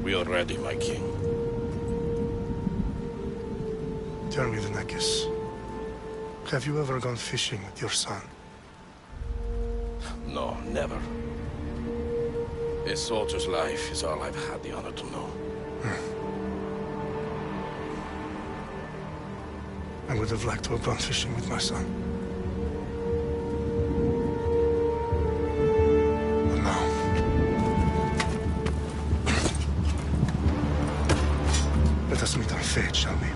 We are ready, my king. Tell me, Venekis, have you ever gone fishing with your son? No, never. A soldier's life is all I've had the honor to know. I would have liked to have gone fishing with my son. But now... let us meet our fate, shall we?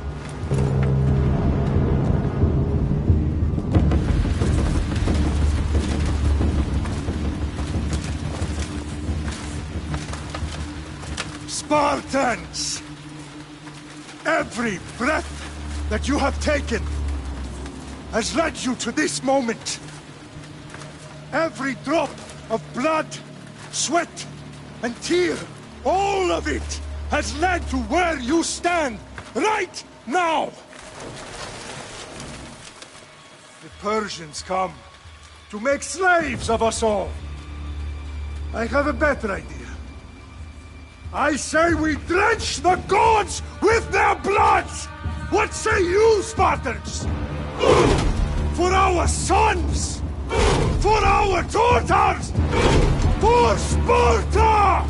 Spartans! Every breath that you have taken has led you to this moment. Every drop of blood, sweat, and tear, all of it has led to where you stand right now. The Persians come to make slaves of us all. I have a better idea. I say we drench the gods with their blood! What say you, Spartans? For our sons! For our daughters! For Sparta!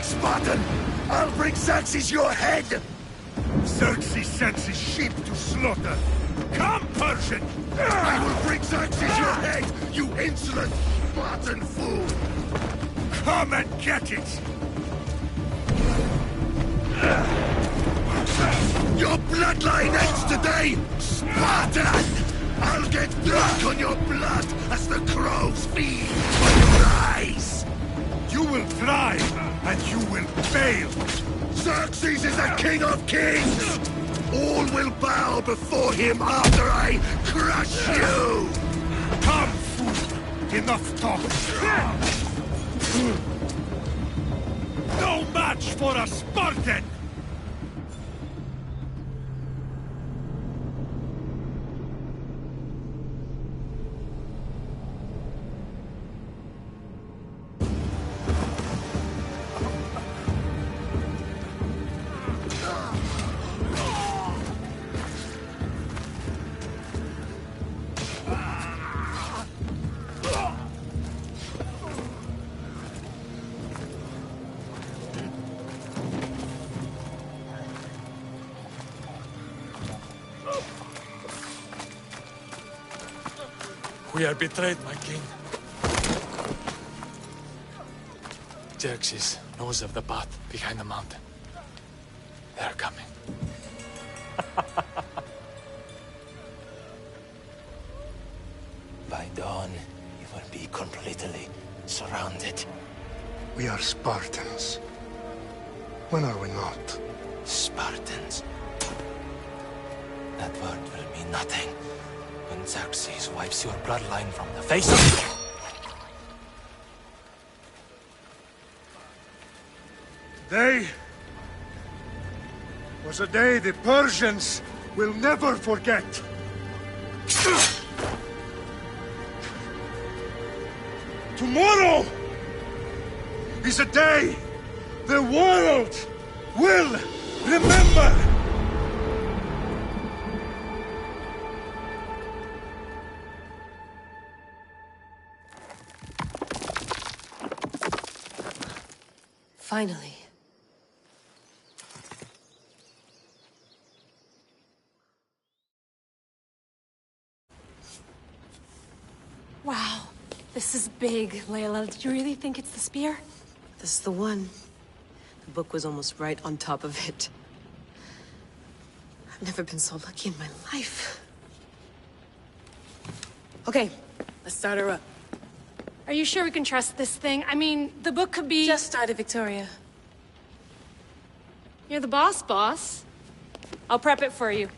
Spartan! I'll bring Xerxes your head! Xerxes sends his sheep to slaughter. Come, Persian! I will bring Xerxes your head, you insolent Spartan fool! Come and get it! Your bloodline ends today, Spartan! I'll get drunk on your blood as the crows feed on your eyes! You will thrive, and you will fail! Xerxes is the king of kings! All will bow before him after I crush you! Come, fool! Enough talk! No match for a Spartan! We are betrayed, my king. Xerxes knows of the path behind the mountain. They are coming. By dawn, you will be completely surrounded. We are Spartans. When are we not? Spartans. That word will mean nothing when Xerxes wipes your bloodline from the face of... Today was a day the Persians will never forget. Tomorrow is a day the world will remember. Finally. Wow, this is big, Layla. Did you really think it's the spear? This is the one. The book was almost right on top of it. I've never been so lucky in my life. Okay, let's start her up. Are you sure we can trust this thing? I mean, the book could be... Just started, Victoria. You're the boss. I'll prep it for you.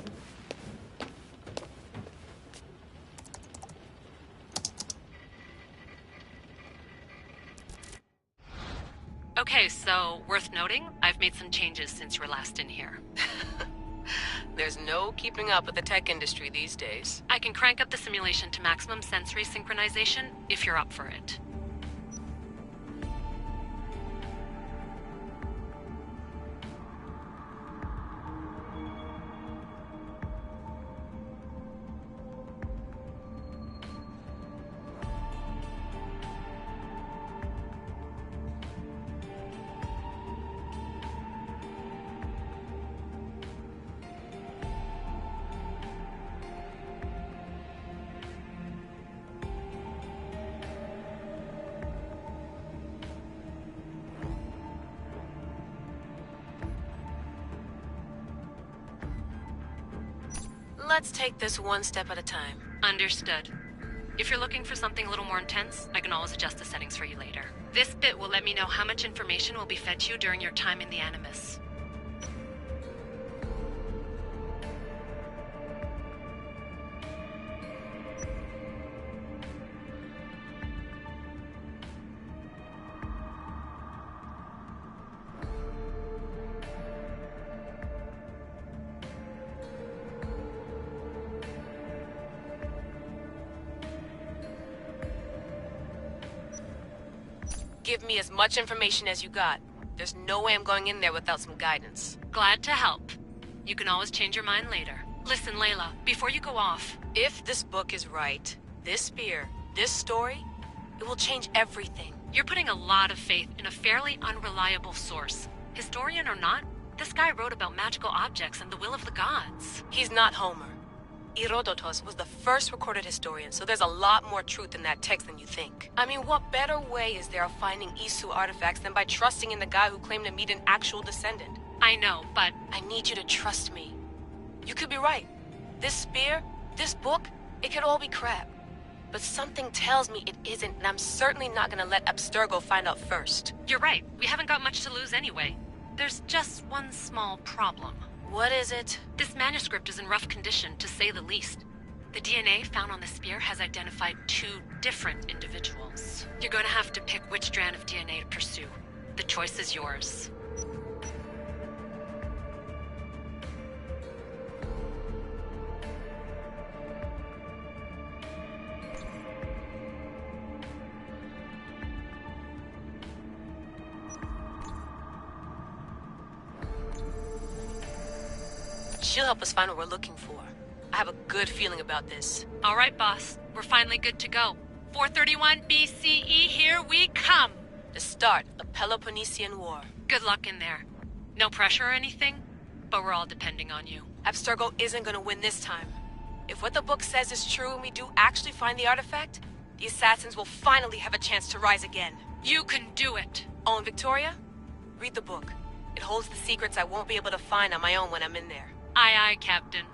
Okay, so, worth noting, I've made some changes since you were last in here. There's no keeping up with the tech industry these days. I can crank up the simulation to maximum sensory synchronization, if you're up for it. Let's take this one step at a time. Understood. If you're looking for something a little more intense, I can always adjust the settings for you later. This bit will let me know how much information will be fed to you during your time in the Animus. Give me as much information as you got. There's no way I'm going in there without some guidance. Glad to help. You can always change your mind later. Listen, Layla, before you go off... If this book is right, this spear, this story, it will change everything. You're putting a lot of faith in a fairly unreliable source. Historian or not, this guy wrote about magical objects and the will of the gods. He's not Homer. Herodotus was the first recorded historian, so there's a lot more truth in that text than you think. I mean, what better way is there of finding Isu artifacts than by trusting in the guy who claimed to meet an actual descendant? I know, but... I need you to trust me. You could be right. This spear, this book, it could all be crap. But something tells me it isn't, and I'm certainly not gonna let Abstergo find out first. You're right. We haven't got much to lose anyway. There's just one small problem. What is it? This manuscript is in rough condition, to say the least. The DNA found on the spear has identified 2 different individuals. You're going to have to pick which strand of DNA to pursue. The choice is yours. She'll help us find what we're looking for. I have a good feeling about this. All right, boss. We're finally good to go. 431 BCE, here we come! The start of Peloponnesian War. Good luck in there. No pressure or anything, but we're all depending on you. Abstergo isn't gonna win this time. If what the book says is true and we do actually find the artifact, the assassins will finally have a chance to rise again. You can do it! Oh, and Victoria? Read the book. It holds the secrets I won't be able to find on my own when I'm in there. Aye, aye, Captain.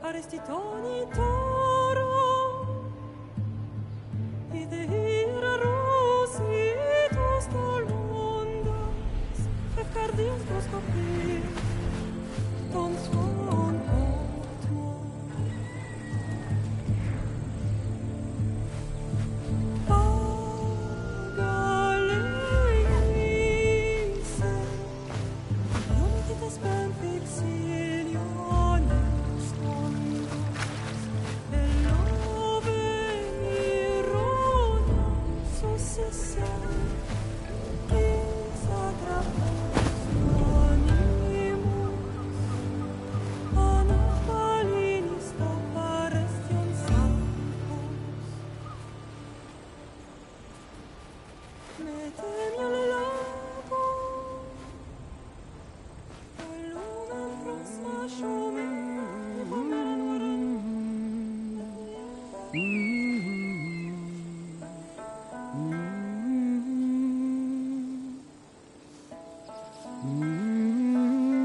Arestitoni toro, idehira rositos dolmondas, fefcardios coscopir, ton suon potmo. Pagaleise, non ti te spem fixiliones,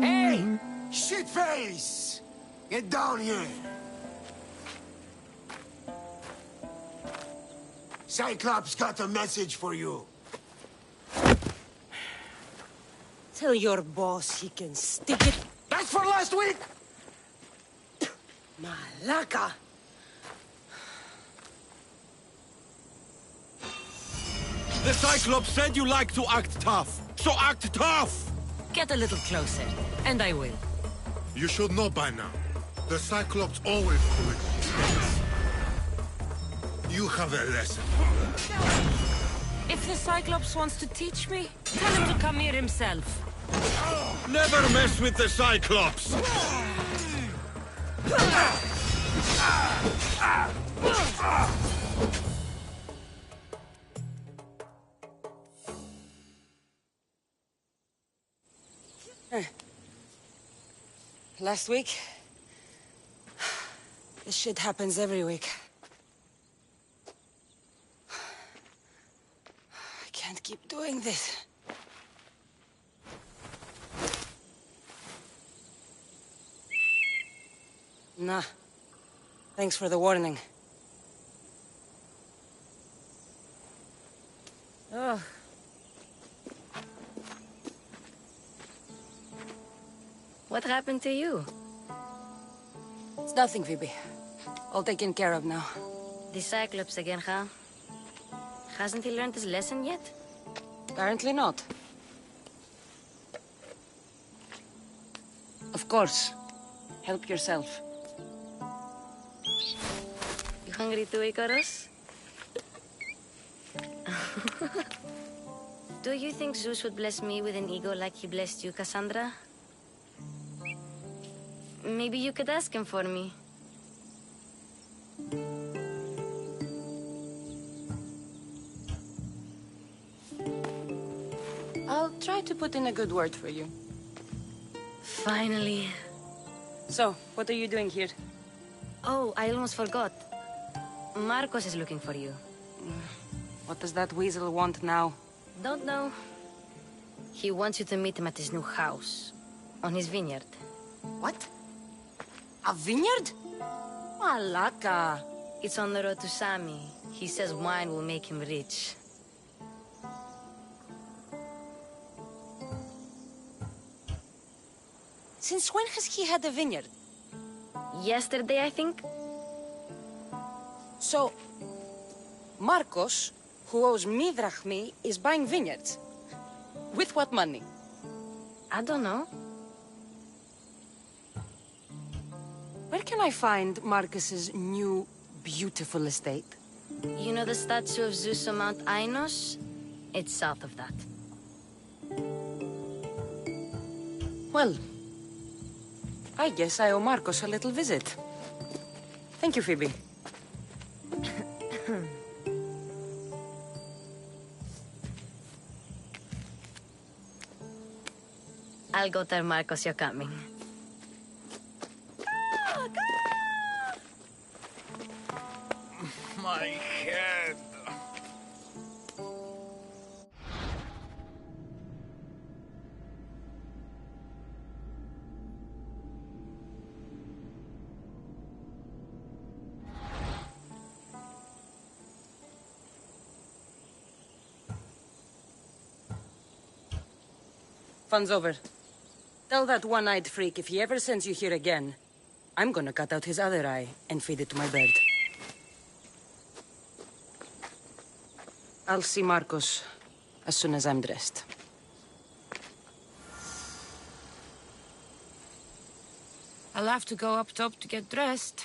Hey! Shitface! Get down here! Cyclops got a message for you. Tell your boss he can stick it. That's for last week! Malaka! The Cyclops said you like to act tough, so act tough! Get a little closer, and I will. You should know by now. The Cyclops always correct mistakes. You have a lesson. If the Cyclops wants to teach me, tell him to come here himself. Never mess with the Cyclops! Last week? This shit happens every week. I can't keep doing this. Nah. Thanks for the warning. Oh. What happened to you? It's nothing, Phoebe. All taken care of now. The Cyclops again, huh? Hasn't he learned his lesson yet? Apparently not. Of course. Help yourself. You hungry too, Icarus? Do you think Zeus would bless me with an ego like he blessed you, Cassandra? Maybe you could ask him for me. I'll try to put in a good word for you. Finally. So, what are you doing here? Oh, I almost forgot. Marcos is looking for you. What does that weasel want now? Don't know. He wants you to meet him at his new house. On his vineyard. What? A vineyard? Malaka. It's on the road to Sami. He says wine will make him rich. Since when has he had a vineyard? Yesterday, I think. So, Marcos, who owes me drachmi, is buying vineyards. With what money? I don't know. Where can I find Marcus's new, beautiful estate? You know the statue of Zeus on Mount Ainos? It's south of that. Well, I guess I owe Marcos a little visit. Thank you, Phoebe. I'll go tell Marcos you're coming. My head. Fun's over. Tell that one-eyed freak if he ever sends you here again, I'm gonna cut out his other eye and feed it to my bird. I'll see Marcos as soon as I'm dressed. I'll have to go up top to get dressed.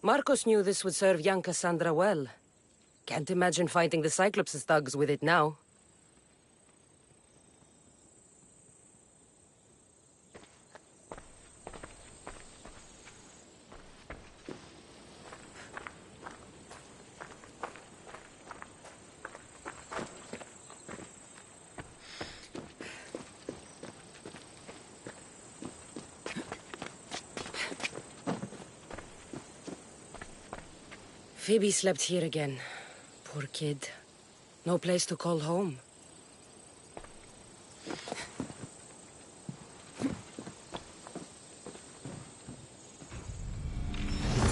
Marcos knew this would serve young Cassandra well. Can't imagine fighting the Cyclops' thugs with it now. Phoebe slept here again. Poor kid. No place to call home.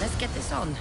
Let's get this on.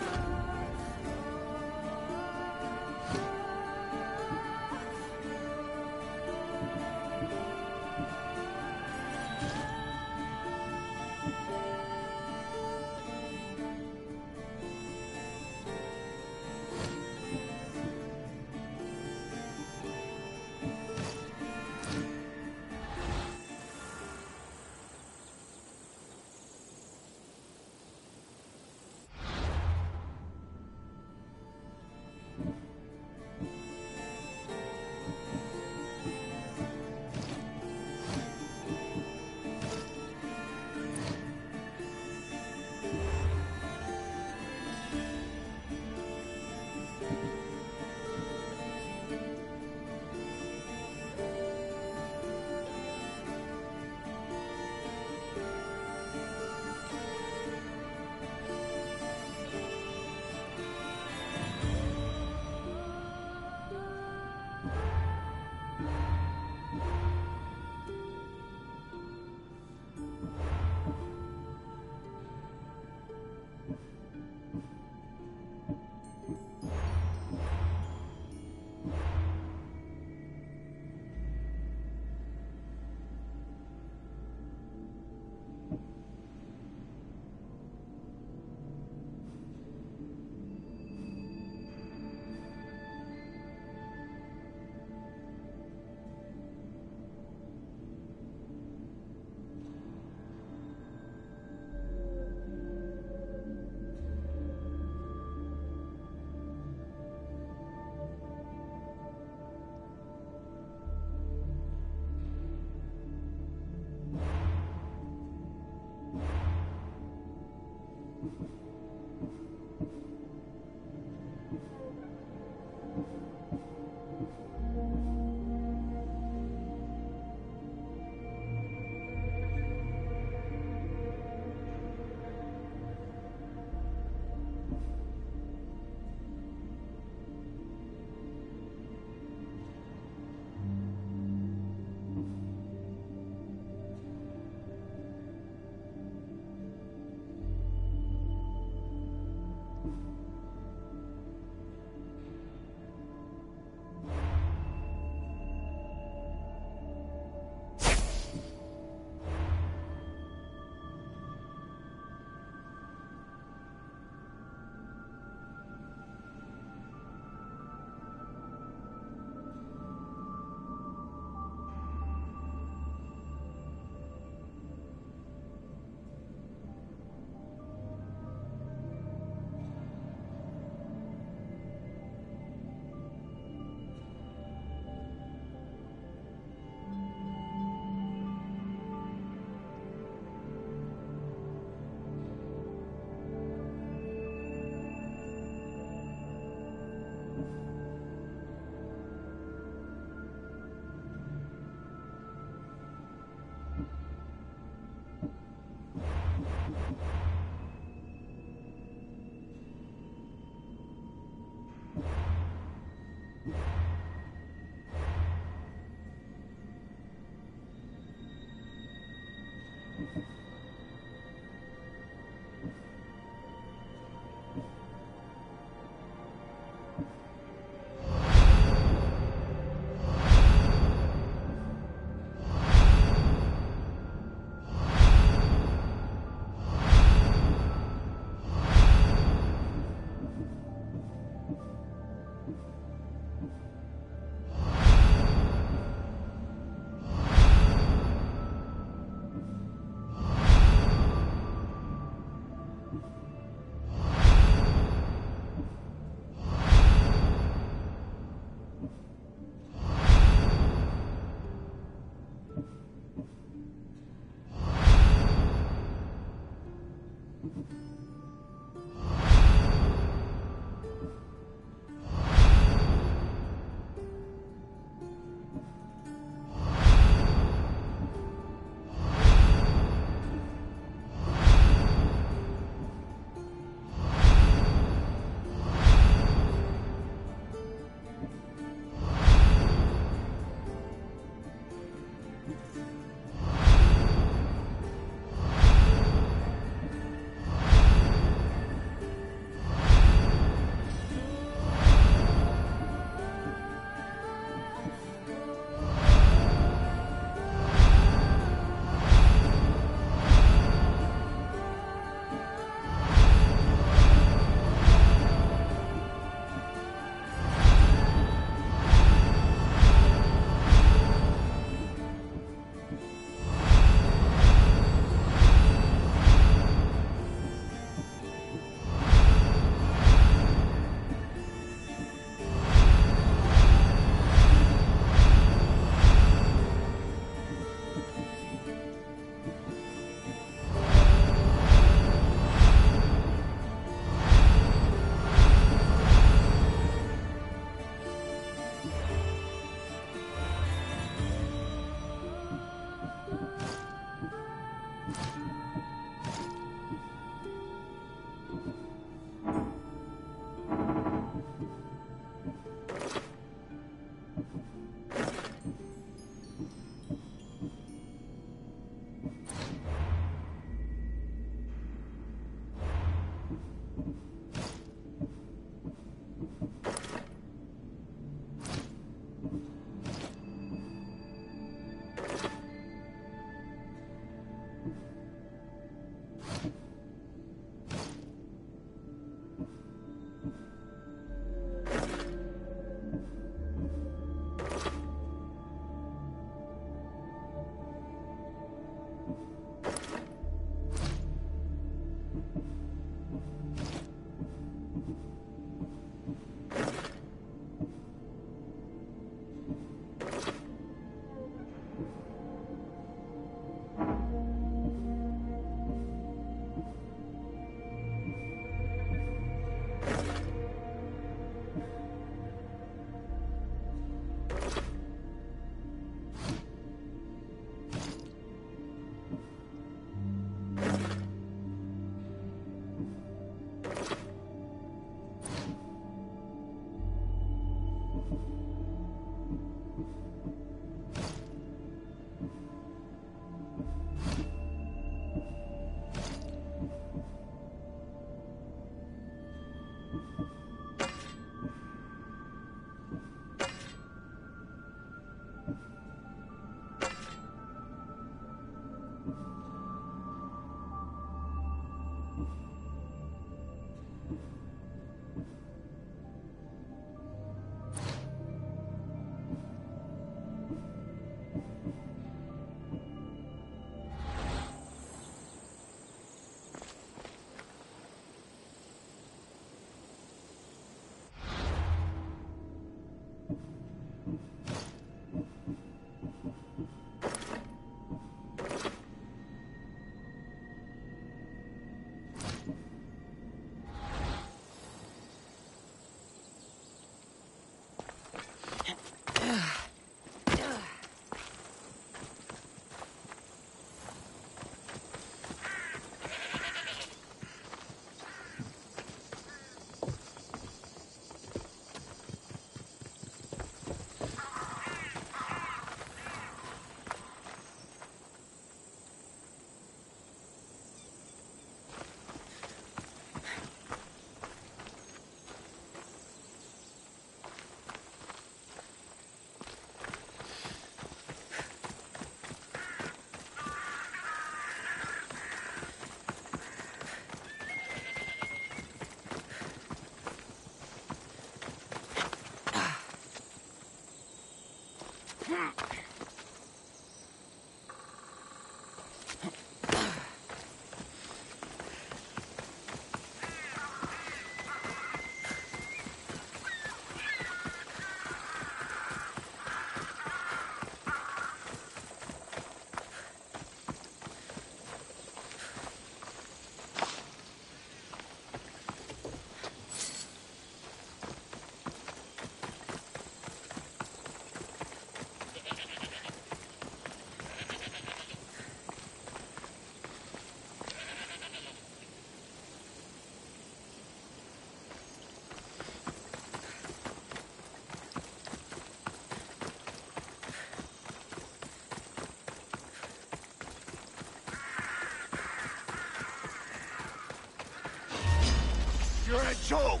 You're a joke!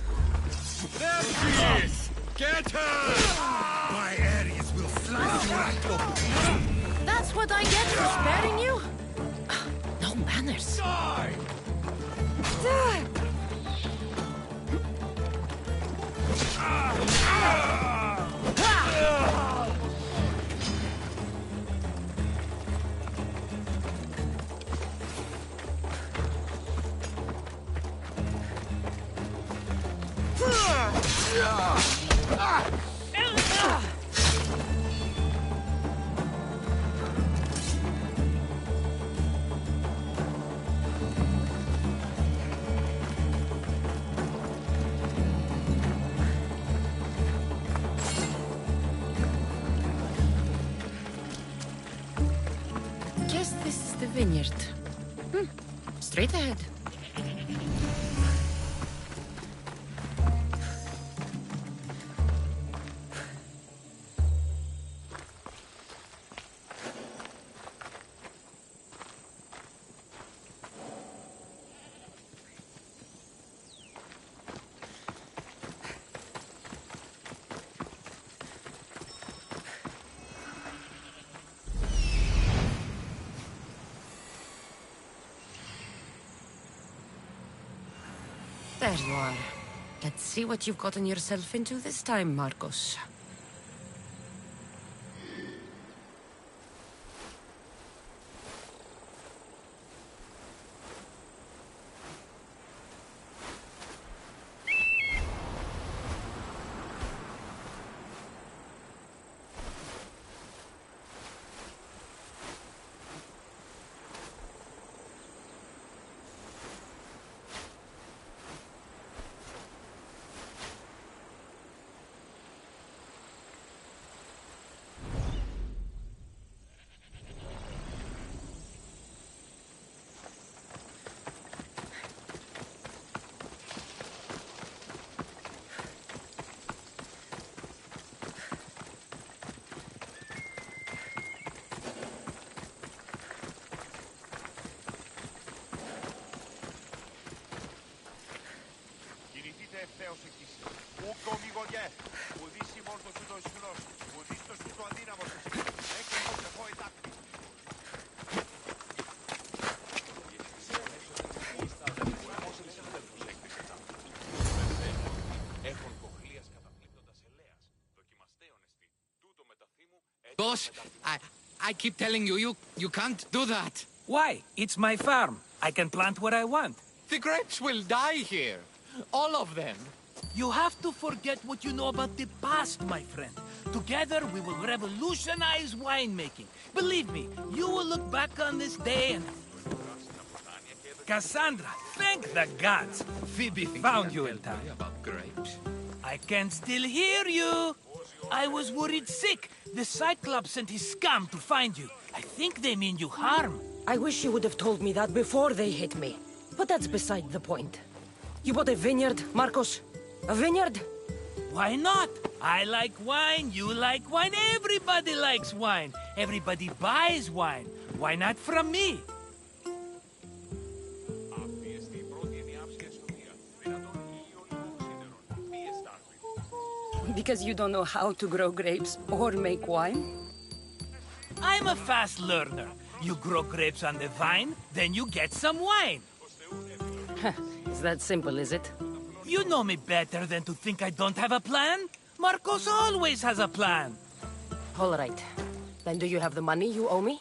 There she is! Get her! My Ares will slice you right. That's what I get for sparing you? No manners. Die! Guess this is the vineyard. Straight ahead. There you are. Let's see what you've gotten yourself into this time, Marcos. Boss, I keep telling you, you can't do that. Why? It's my farm. I can plant what I want. The grapes will die here. All of them. You have to forget what you know about the past, my friend. Together, we will revolutionize winemaking. Believe me, you will look back on this day and... Cassandra, thank the gods! Phoebe found you in time. About grapes. I can still hear you! I was worried sick. The Cyclops sent his scum to find you. I think they mean you harm. I wish you would have told me that before they hit me. But that's beside the point. You bought a vineyard, Marcos? A vineyard? Why not? I like wine, you like wine, everybody likes wine. Everybody buys wine. Why not from me? Because you don't know how to grow grapes or make wine? I'm a fast learner. You grow grapes on the vine, then you get some wine. It's that simple, is it? You know me better than to think I don't have a plan. Marcos always has a plan. All right. Then do you have the money you owe me?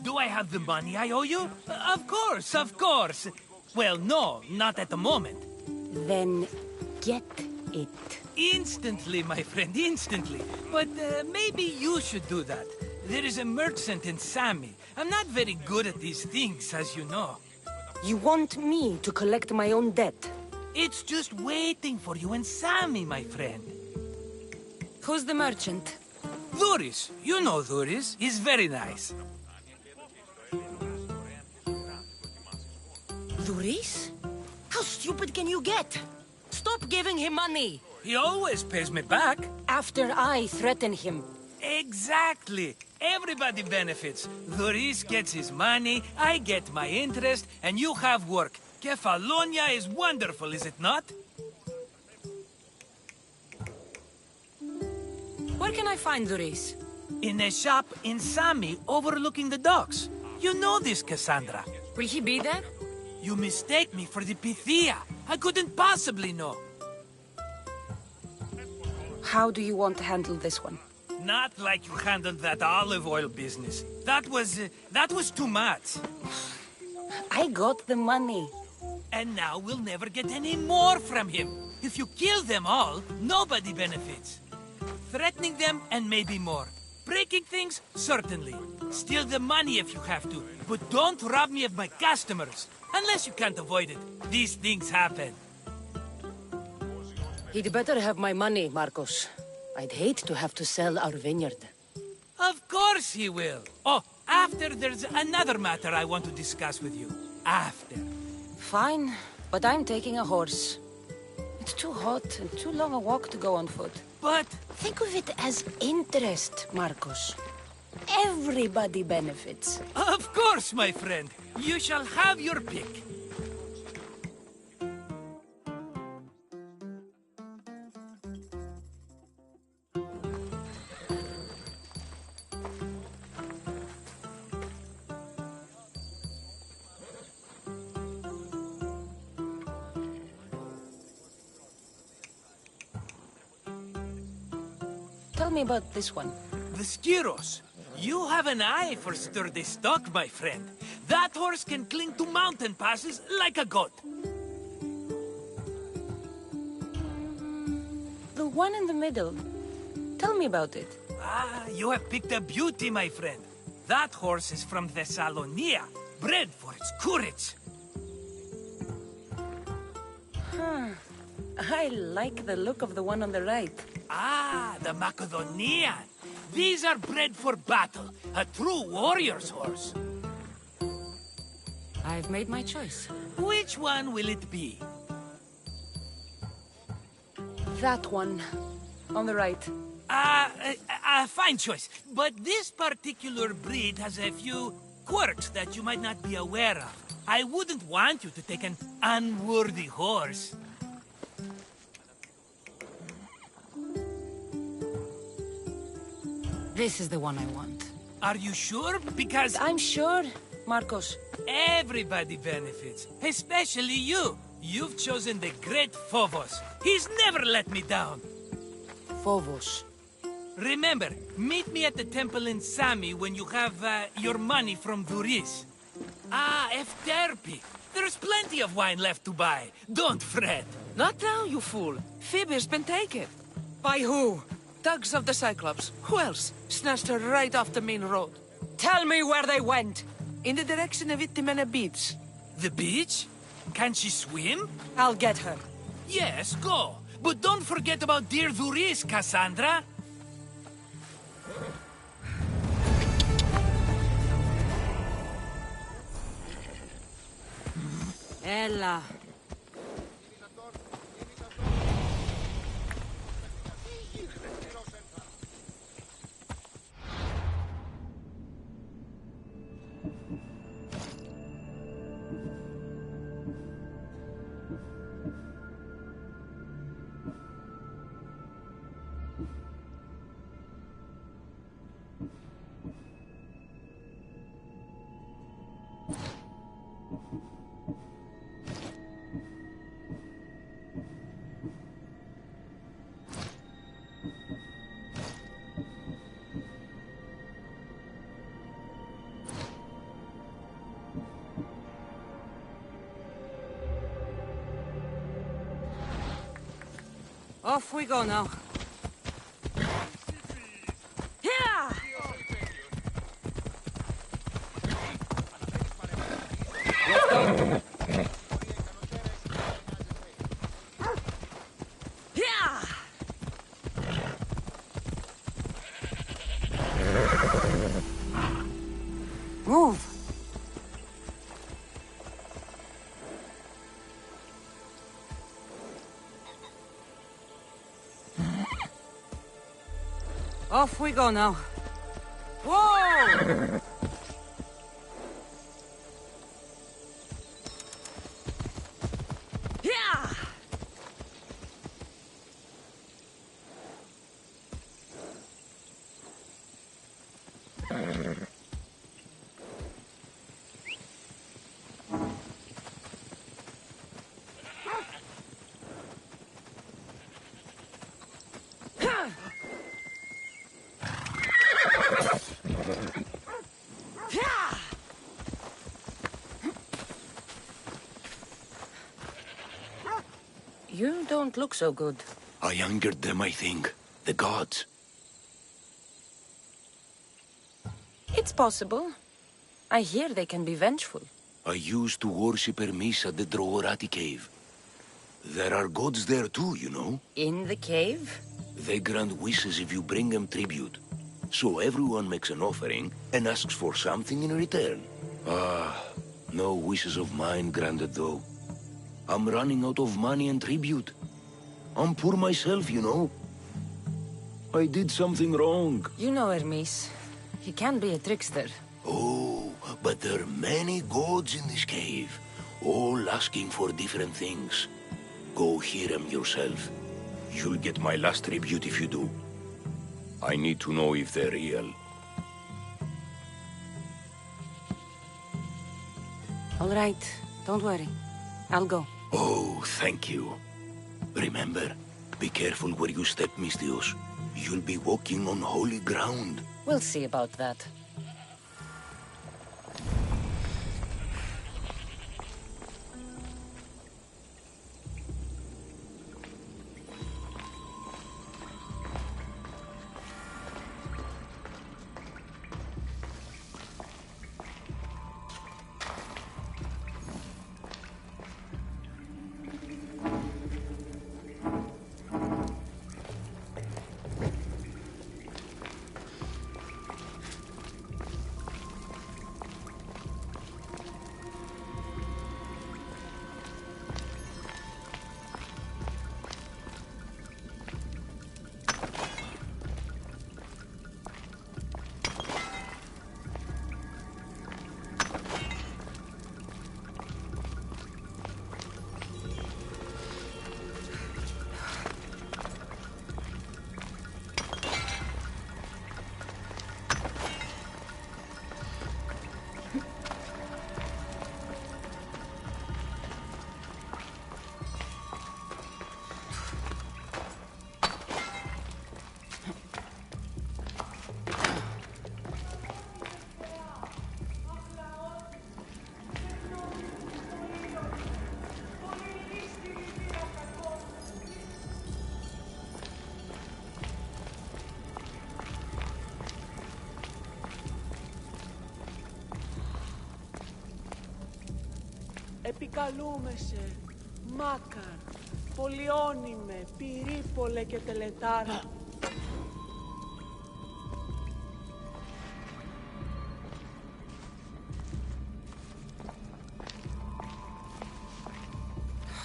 Do I have the money I owe you? Of course, of course. Well, no, not at the moment. Then get it. Instantly, my friend, instantly. But maybe you should do that. There is a merchant in Sami. I'm not very good at these things, as you know. You want me to collect my own debt? It's just waiting for you in Sami, my friend. Who's the merchant? Duris. You know Duris. He's very nice. Duris? How stupid can you get? Stop giving him money! He always pays me back. After I threaten him. Exactly. Everybody benefits. Duris gets his money, I get my interest, and you have work. Kefalonia is wonderful, is it not? Where can I find Duris? In a shop in Sami, overlooking the docks. You know this, Cassandra. Will he be there? You mistake me for the Pythia. I couldn't possibly know. How do you want to handle this one? Not like you handled that olive oil business. That was too much. I got the money. And now we'll never get any more from him. If you kill them all, nobody benefits. Threatening them and maybe more. Breaking things, certainly. Steal the money if you have to. But don't rob me of my customers. Unless you can't avoid it. These things happen. He'd better have my money, Marcos. I'd hate to have to sell our vineyard. Of course he will. Oh, after there's another matter I want to discuss with you. After. Fine, but I'm taking a horse. It's too hot and too long a walk to go on foot. But... think of it as interest, Marcos. Everybody benefits. Of course, my friend. You shall have your pick. Tell me about this one. The Skiros. You have an eye for sturdy stock, my friend. That horse can cling to mountain passes like a goat. The one in the middle. Tell me about it. Ah, you have picked a beauty, my friend. That horse is from Thessalonia, bred for its courage. I like the look of the one on the right. Ah, the Macedonian. These are bred for battle, a true warrior's horse. I've made my choice. Which one will it be? That one. On the right. Fine choice. But this particular breed has a few quirks that you might not be aware of. I wouldn't want you to take an unworthy horse. This is the one I want. Are you sure? Because I'm sure, Marcos. everybody benefits, especially you. You've chosen the great Phobos. He's never let me down. Phobos. Remember, meet me at the temple in Sami when you have your money from Duris. Ah, Efterpi. There's plenty of wine left to buy. Don't fret. Not now, you fool. Phoebe's been taken. By who? Thugs of the Cyclops. Who else? Snatched her right off the main road. Tell me where they went. In the direction of Itimena Beach. The beach? Can she swim? I'll get her. Yes, go. But don't forget about dear Duris, Cassandra. Ella. Off we go now. Yeah! Let's go. Yeah! Move. Off we go now. Whoa! Yeah! You don't look so good. I angered them, I think. The gods. It's possible. I hear they can be vengeful. I used to worship Hermes at the Droorati cave. There are gods there too, you know. In the cave? They grant wishes if you bring them tribute. So everyone makes an offering and asks for something in return. Ah, no wishes of mine granted though. I'm running out of money and tribute. I'm poor myself, you know. I did something wrong. You know Hermes. He can be a trickster. Oh, but there are many gods in this cave, all asking for different things. Go hear them yourself. You'll get my last tribute if you do. I need to know if they're real. All right, don't worry. I'll go. Oh, thank you. Remember, be careful where you step, Mistios. You'll be walking on holy ground. We'll see about that. επικαλούμεσαι, Μάκαρ, Πολυώνυμε, Πυρίπολε και Τελετάρα.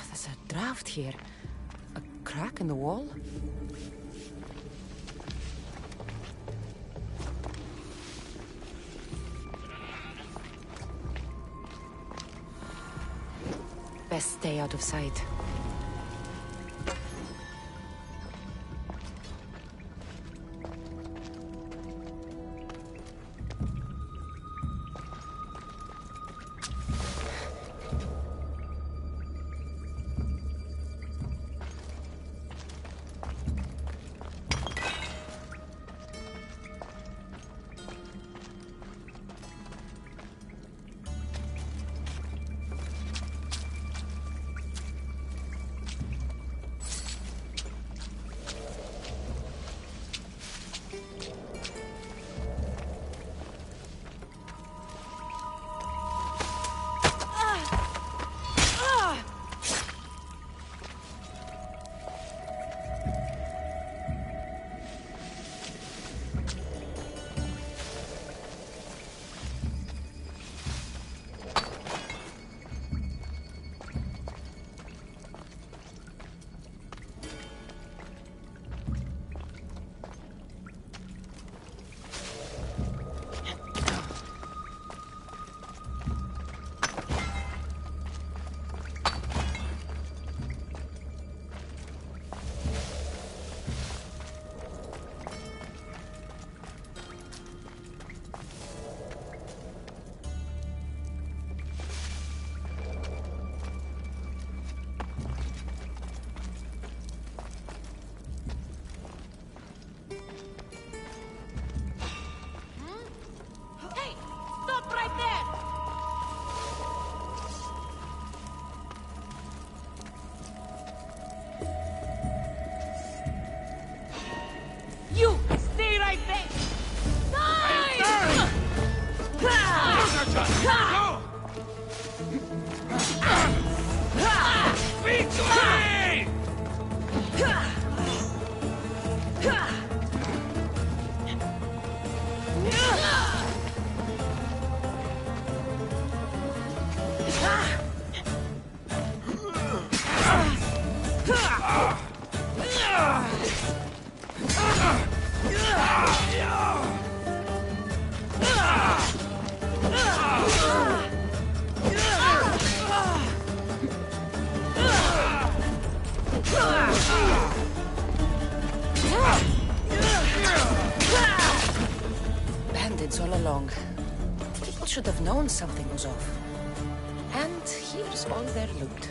There's a draft here. A crack in the wall? Best stay out of sight. You stay right there! Bandits all along. People should have known something was off. And here's all their loot.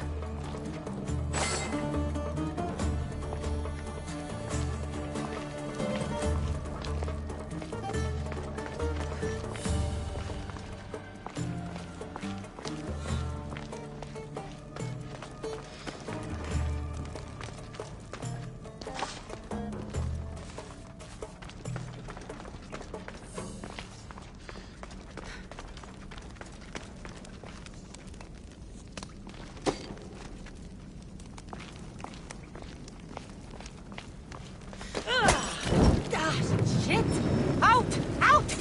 Shit! Out! Out!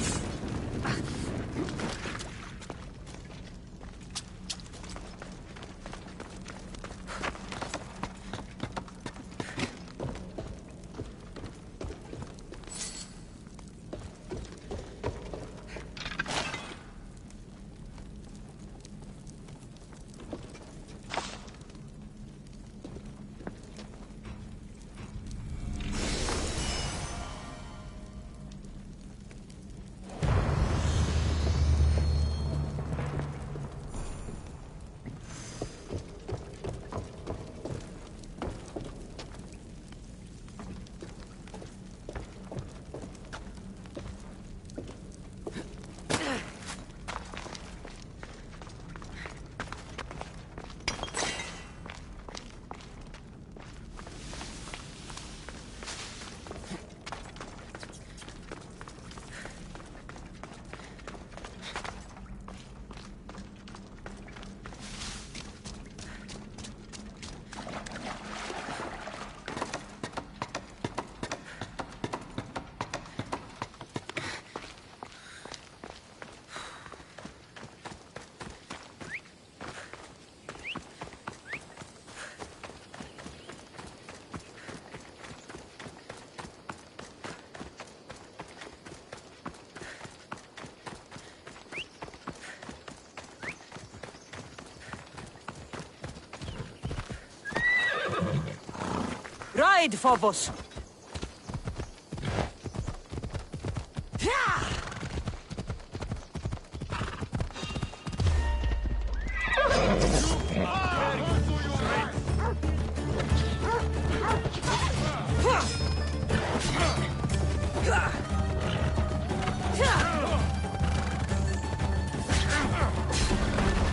Hide, Phobos!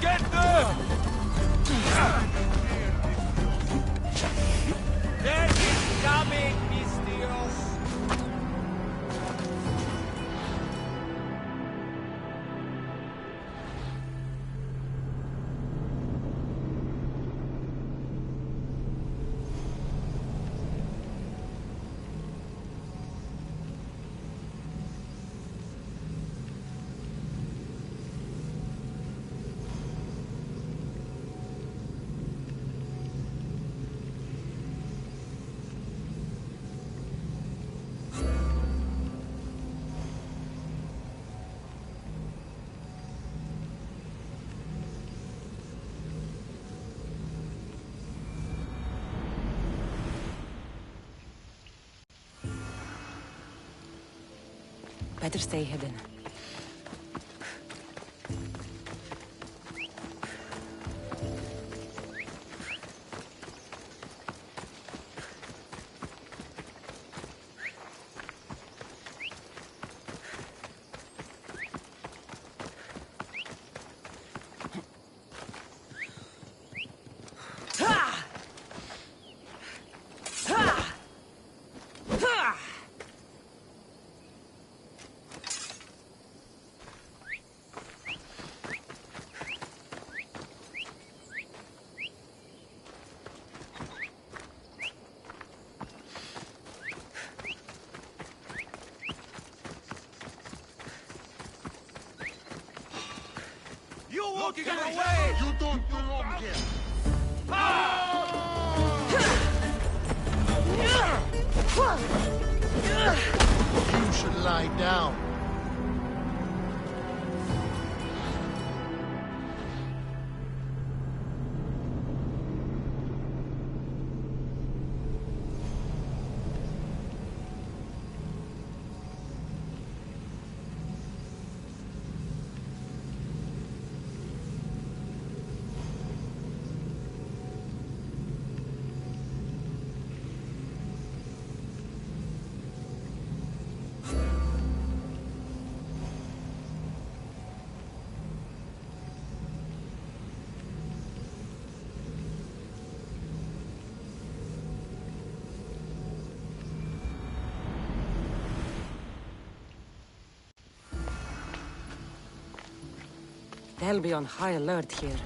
Get there! There is coming, Mystios! Better stay hidden. You won't get away! You don't belong here! You should lie down. They'll be on high alert here.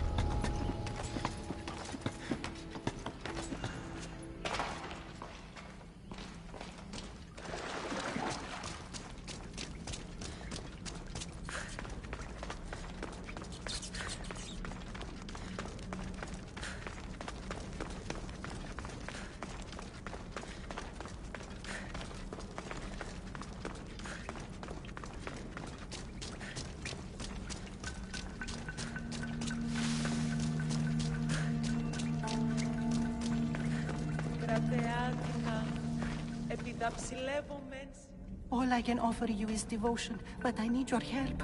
All I can offer you is devotion, but I need your help.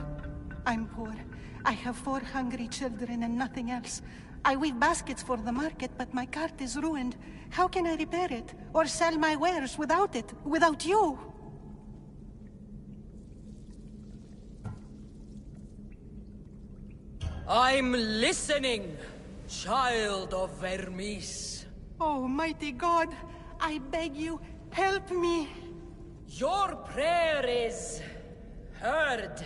I'm poor. I have 4 hungry children and nothing else. I weave baskets for the market, but my cart is ruined. How can I repair it? Or sell my wares without it? Without you? I'm listening, child of Vermis. Oh, mighty God, I beg you, help me. Your prayer is heard.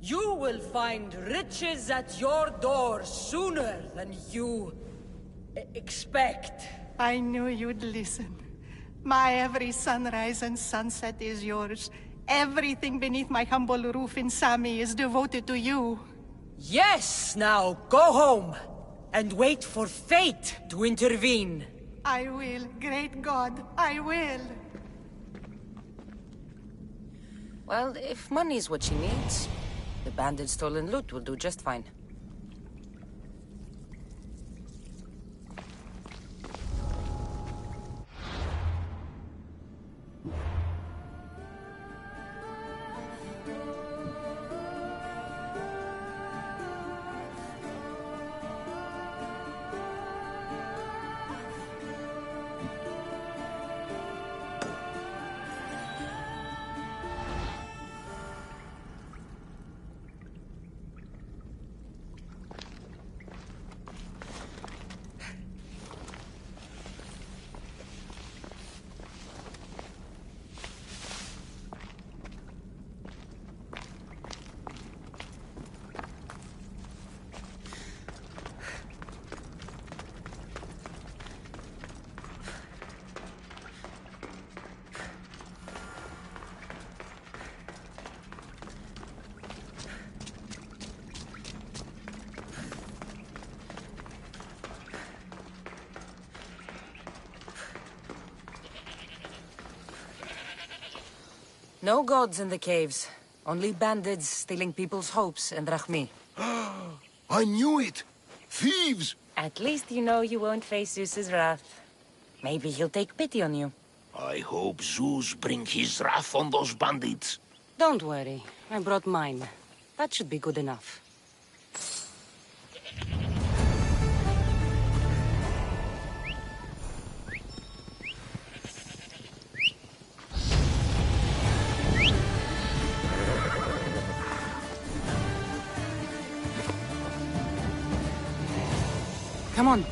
You will find riches at your door sooner than you expect. I knew you'd listen. My every sunrise and sunset is yours. Everything beneath my humble roof in Sami is devoted to you. Yes, now go home and wait for fate to intervene. I will, great God, I will. Well, if money's what she needs, the banded stolen loot will do just fine. No gods in the caves. Only bandits stealing people's hopes and drachmi. I knew it! Thieves! At least you know you won't face Zeus's wrath. Maybe he'll take pity on you. I hope Zeus bring his wrath on those bandits. Don't worry. I brought mine. That should be good enough. Come on.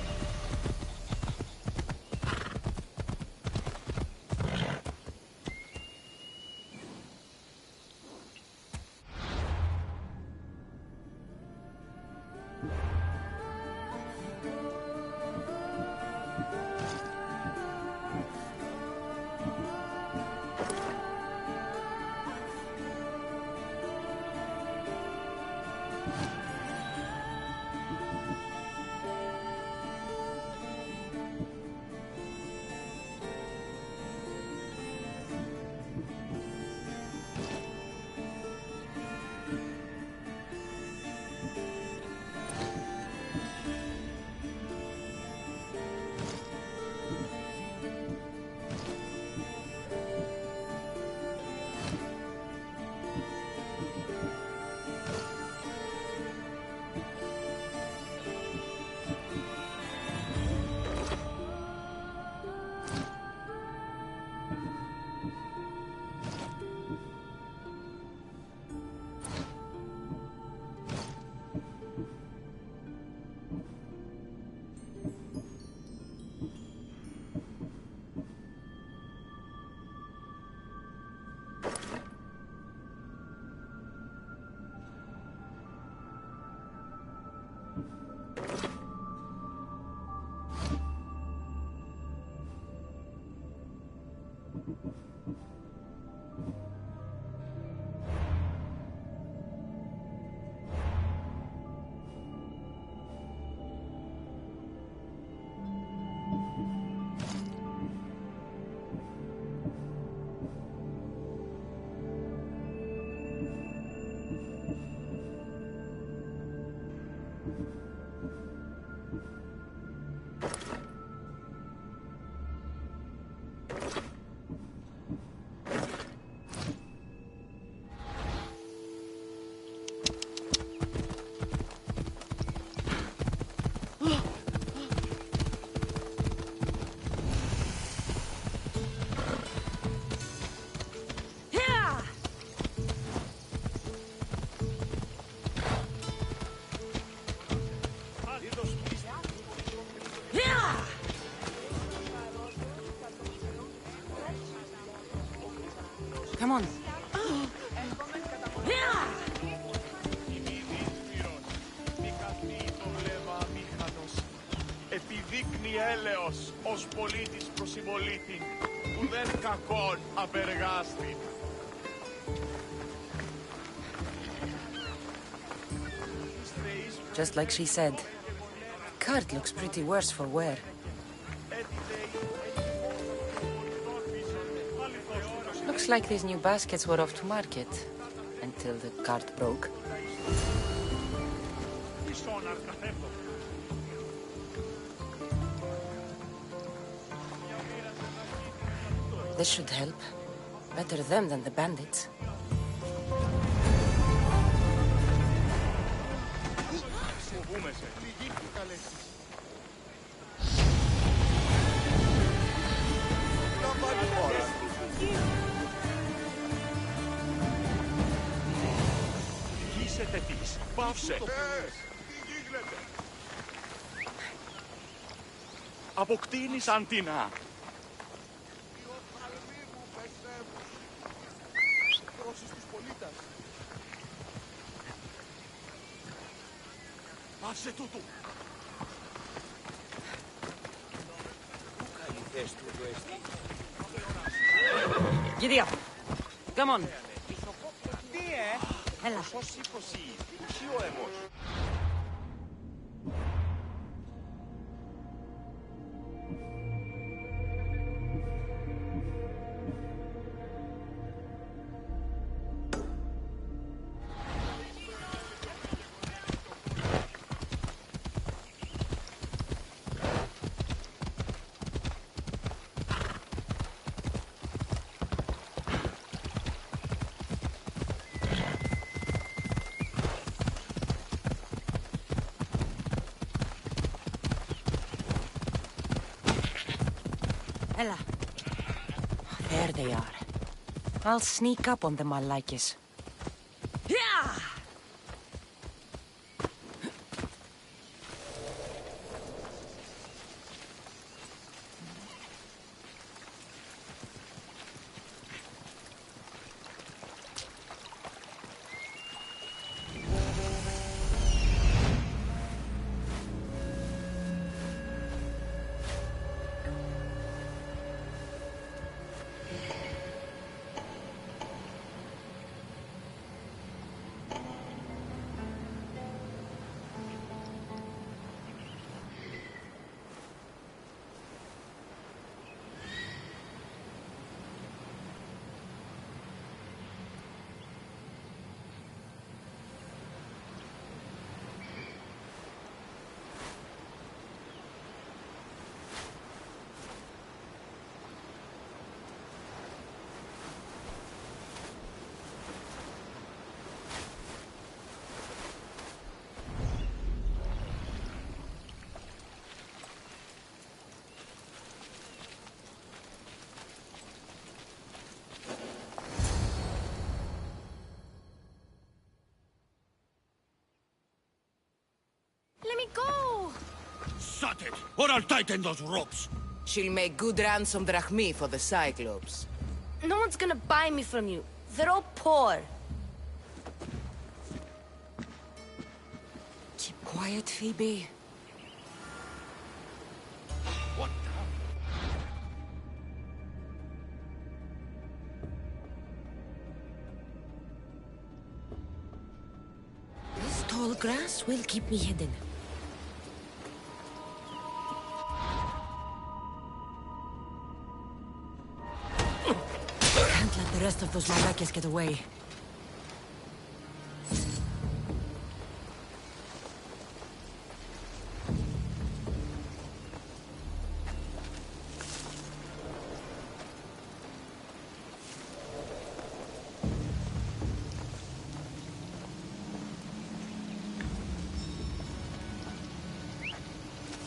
Come on. Επιδείκνει έλεος ως πολίτης προς συμπολίτην, που δεν κακόν απεργάστη. Just like she said. Cart looks pretty worse for wear. Looks like these new baskets were off to market. Until the cart broke. This should help. Better them than the bandits. Πάυσε! Αποκτήνησαν τινά. Πάυσε τούτου! Giddy up! Come on! Έλα. Σώσει προσή, ουσί ο αίμος. Ella. There they are. I'll sneak up on them, my likes. Yeah! Let me go! Shut it, or I'll tighten those ropes! She'll make good ransom drachmi for the Cyclops. No one's gonna buy me from you. They're all poor. Keep quiet, Phoebe. What This tall grass will keep me hidden. Can't let the rest of those Malakis get away.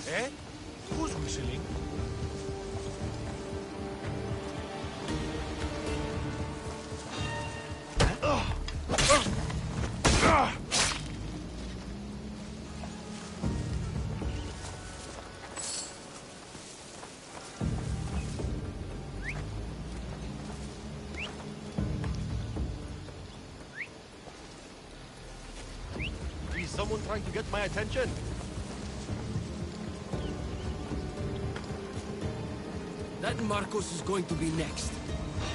Eh? Who's whistling? Is someone trying to get my attention? That Marcos is going to be next.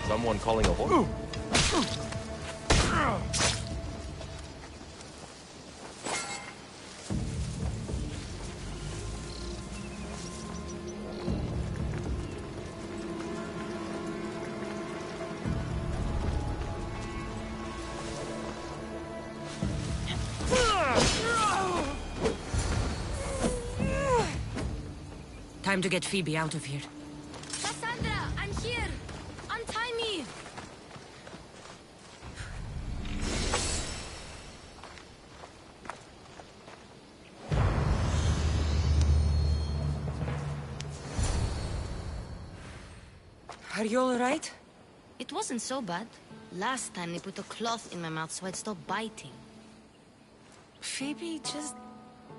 Someone calling a horse? Time to get Phoebe out of here. Cassandra, I'm here! Untie me! Are you all right? It wasn't so bad. Last time they put a cloth in my mouth so I'd stop biting. Phoebe, just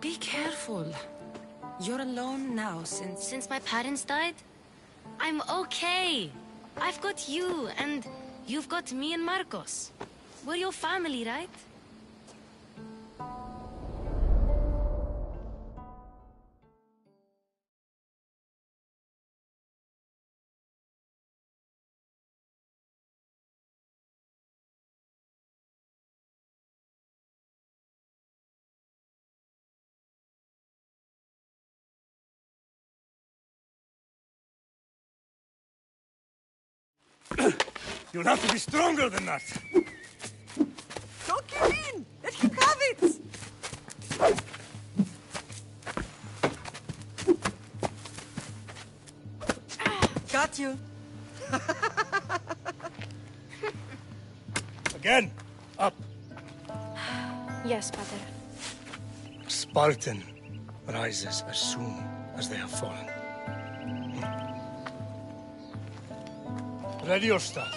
be careful. You're alone now Since my parents died? I'm okay. I've got you, and you've got me and Marcos. We're your family, right? You'll have to be stronger than that. Don't give in! Let him have it! Got you. Again, up. Yes, Pater. Spartan rises as soon as they have fallen. Ready your stuff.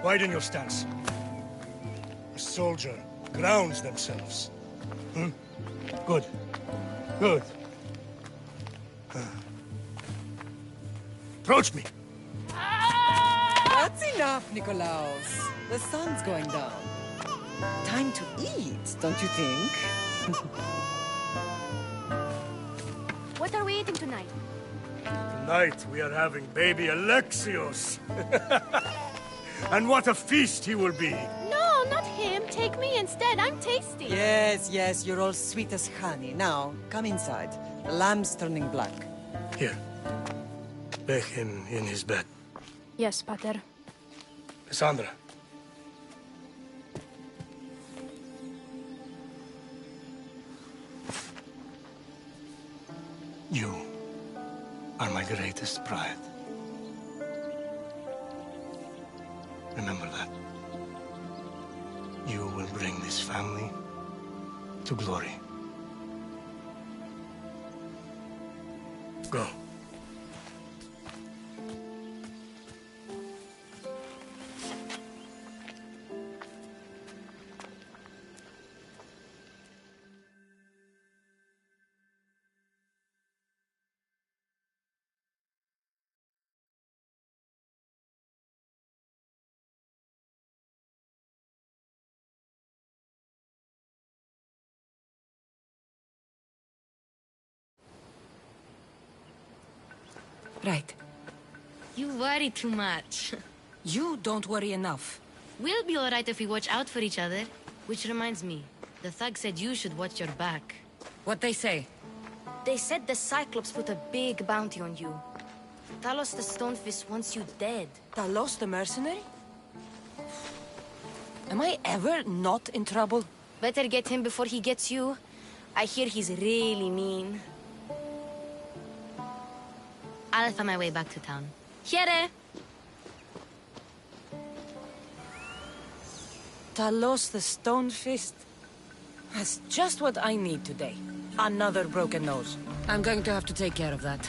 Widen your stance. A soldier grounds themselves. Hmm? Good. Good. Approach me. That's enough, Nikolaos. The sun's going down. Time to eat, don't you think? What are we eating tonight? Tonight we are having baby Alexios. And what a feast he will be. No, not him. Take me instead. I'm tasty. Yes, yes, you're all sweet as honey. Now, come inside. The lamb's turning black. Here. Lay him in his bed. Yes, Pater. Cassandra. You are my greatest pride. Remember that. You will bring this family to glory. Go. Right. You worry too much. You don't worry enough. We'll be alright if we watch out for each other. Which reminds me, the thug said you should watch your back. What'd they say? They said the Cyclops put a big bounty on you. Talos the Stonefist wants you dead. Talos the mercenary? Am I ever not in trouble? Better get him before he gets you. I hear he's really mean. I'll find my way back to town. Here! Talos the Stonefist? That's just what I need today. Another broken nose. I'm going to have to take care of that.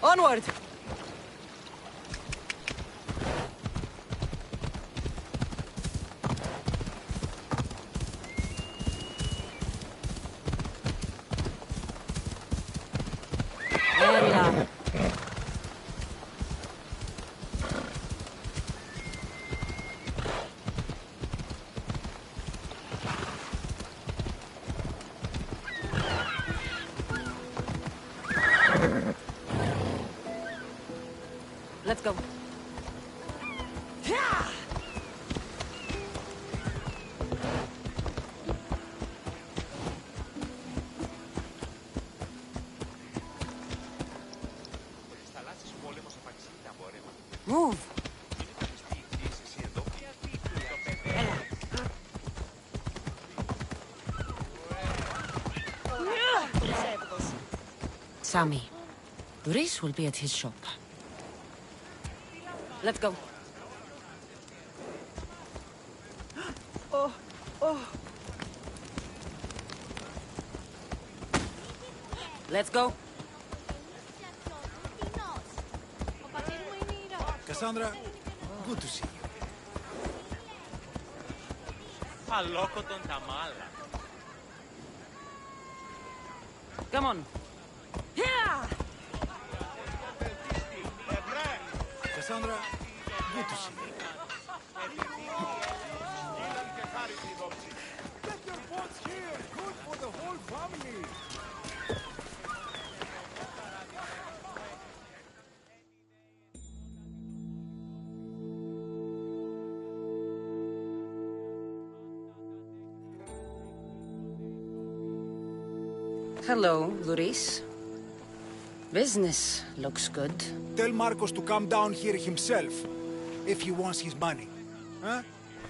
Onward! Ella. Let's go. Move. Sammy, Doris will be at his shop. Let's go. Let's go. Cassandra, good to see you. Αλόκοτον τα μάλα. Come on. Yeah! Cassandra, good to see you. Get your boats here. Good for the whole family. Hello, Doris. Business looks good. Tell Marcos to come down here himself, if he wants his money. Huh?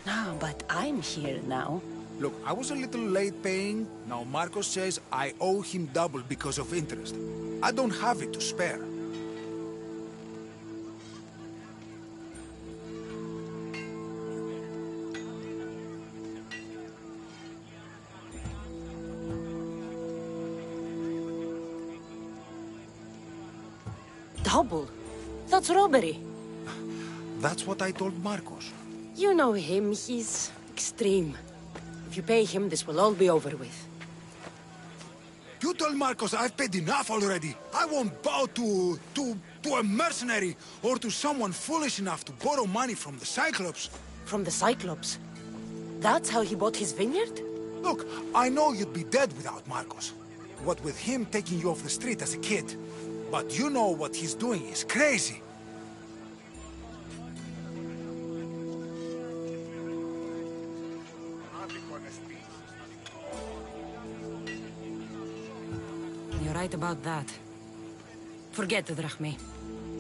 No, but I'm here now. Look, I was a little late paying. Now Marcos says I owe him double because of interest. I don't have it to spare. Double? That's robbery. That's what I told Marcos. You know him, he's extreme. If you pay him, this will all be over with. You told Marcos I've paid enough already. I won't bow to a mercenary or to someone foolish enough to borrow money from the Cyclops. From the Cyclops? That's how he bought his vineyard? Look, I know you'd be dead without Marcos. What with him taking you off the street as a kid. But you know what he's doing is crazy. You're right about that. Forget the drachme.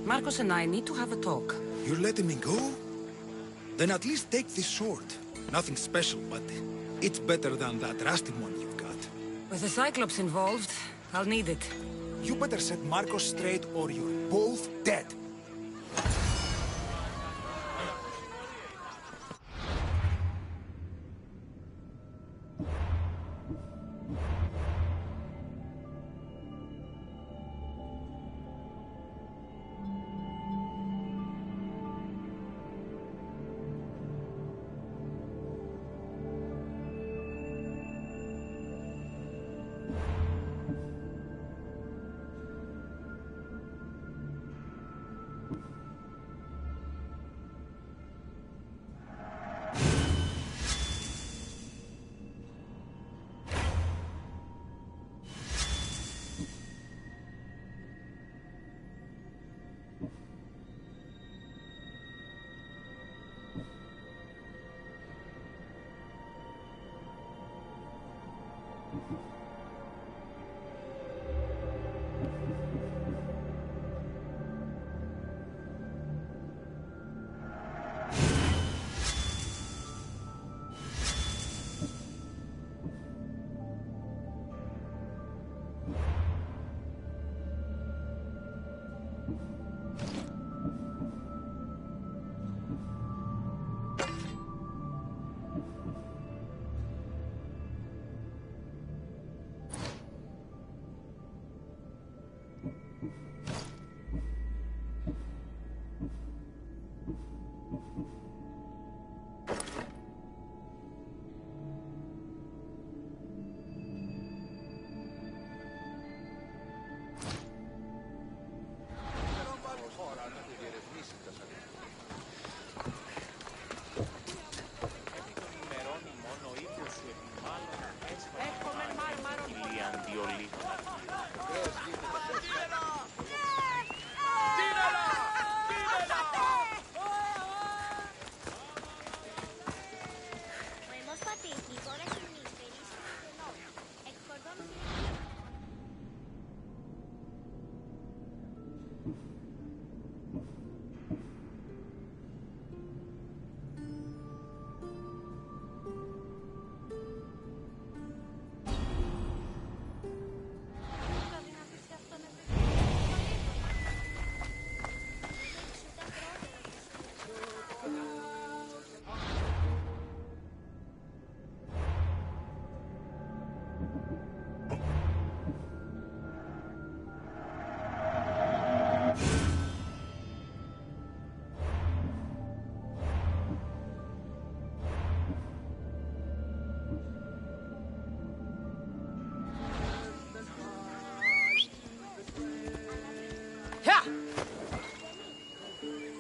Marcos and I need to have a talk. You're letting me go? Then at least take this sword. Nothing special, but it's better than that rusty one you've got. With the Cyclops involved, I'll need it. You better set Marcos straight or you're both dead.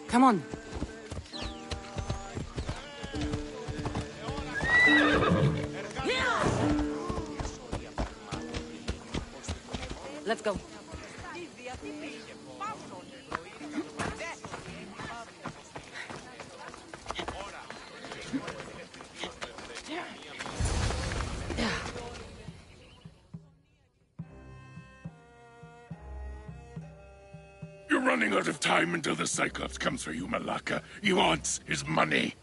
Come on. Let's go. You're running out of time until the Cyclops comes for you, Malaka. He wants his money.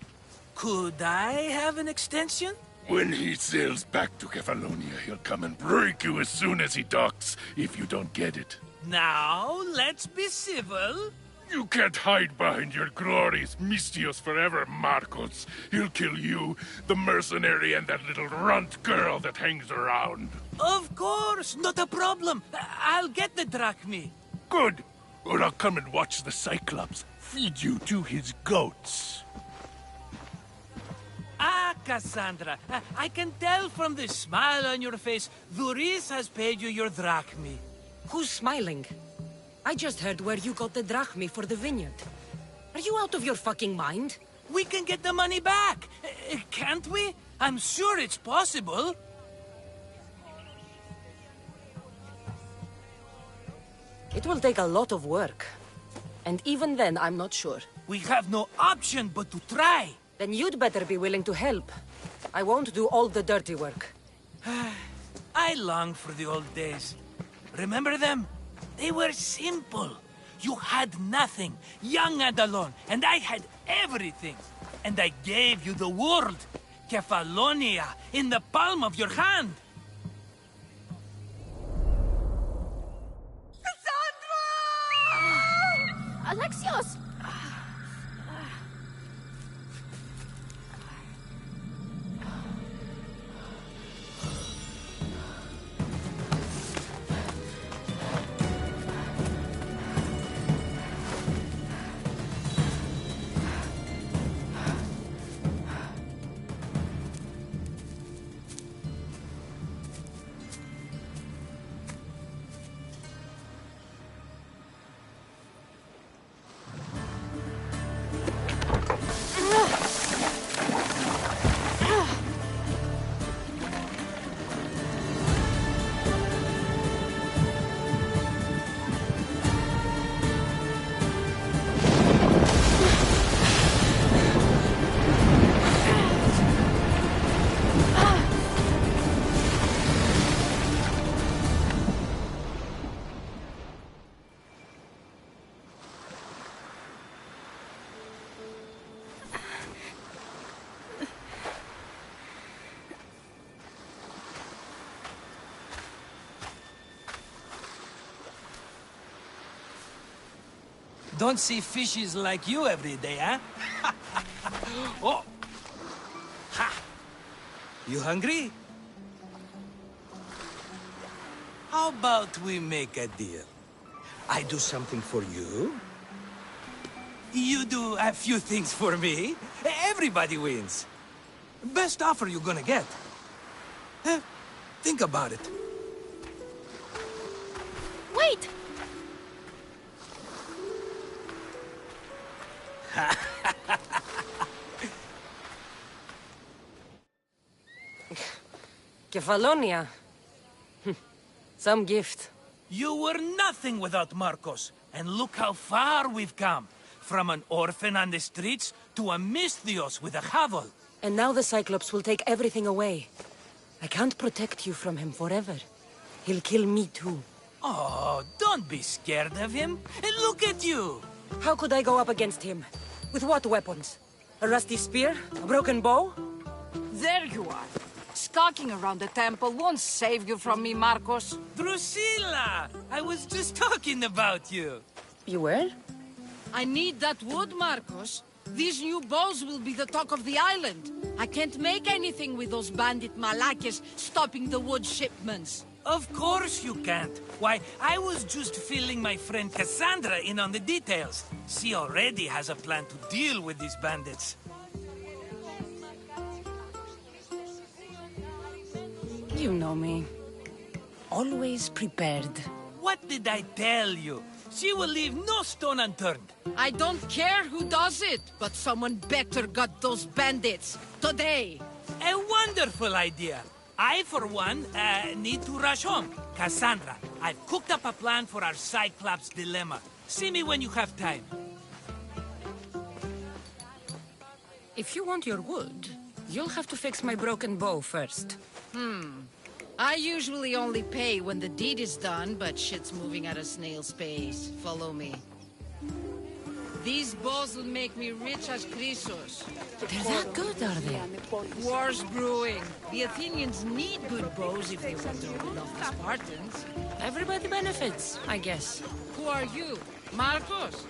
Could I have an extension? When he sails back to Kefalonia, he'll come and break you as soon as he docks, if you don't get it. Now, let's be civil. You can't hide behind your glories, Mistios forever, Marcos. He'll kill you, the mercenary, and that little runt girl that hangs around. Of course, not a problem. I'll get the drachmi. Good. Or I'll come and watch the Cyclops feed you to his goats. Ah, Cassandra, I can tell from the smile on your face, Duris has paid you your drachmi. Who's smiling? I just heard where you got the drachmi for the vineyard. Are you out of your fucking mind? We can get the money back, can't we? I'm sure it's possible. It will take a lot of work. And even then, I'm not sure. We have no option but to try. Then you'd better be willing to help. I won't do all the dirty work. I long for the old days. Remember them? They were simple. You had nothing, young and alone, and I had everything. And I gave you the world, Kefalonia, in the palm of your hand. Alexios! Don't see fishes like you every day, huh? Oh! Ha! You hungry? How about we make a deal? I do something for you. You do a few things for me. Everybody wins. Best offer you're gonna get. Think about it. Wait! Kefalonia. Some gift. You were nothing without Marcos, and look how far we've come. From an orphan on the streets to a Mistios with a hovel. And now the Cyclops will take everything away. I can't protect you from him forever. He'll kill me too. Oh, don't be scared of him. And look at you. How could I go up against him? With what weapons? A rusty spear? A broken bow? There you are. Skulking around the temple won't save you from me, Marcos. Drusilla! I was just talking about you. You were? I need that wood, Marcos. These new bows will be the talk of the island. I can't make anything with those bandit malakes stopping the wood shipments. Of course you can't. Why, I was just filling my friend Cassandra in on the details. She already has a plan to deal with these bandits. You know me. Always prepared. What did I tell you? She will leave no stone unturned. I don't care who does it, but someone better got those bandits. Today. A wonderful idea. I, for one, need to rush home. Cassandra, I've cooked up a plan for our Cyclops dilemma. See me when you have time. If you want your wood, you'll have to fix my broken bow first. I usually only pay when the deed is done, but shit's moving at a snail's pace. Follow me. These bows will make me rich as Chrysos. They're that good, are they? War's brewing. The Athenians need good bows if they want to hold off the Spartans. Everybody benefits, I guess. Who are you? Marcos?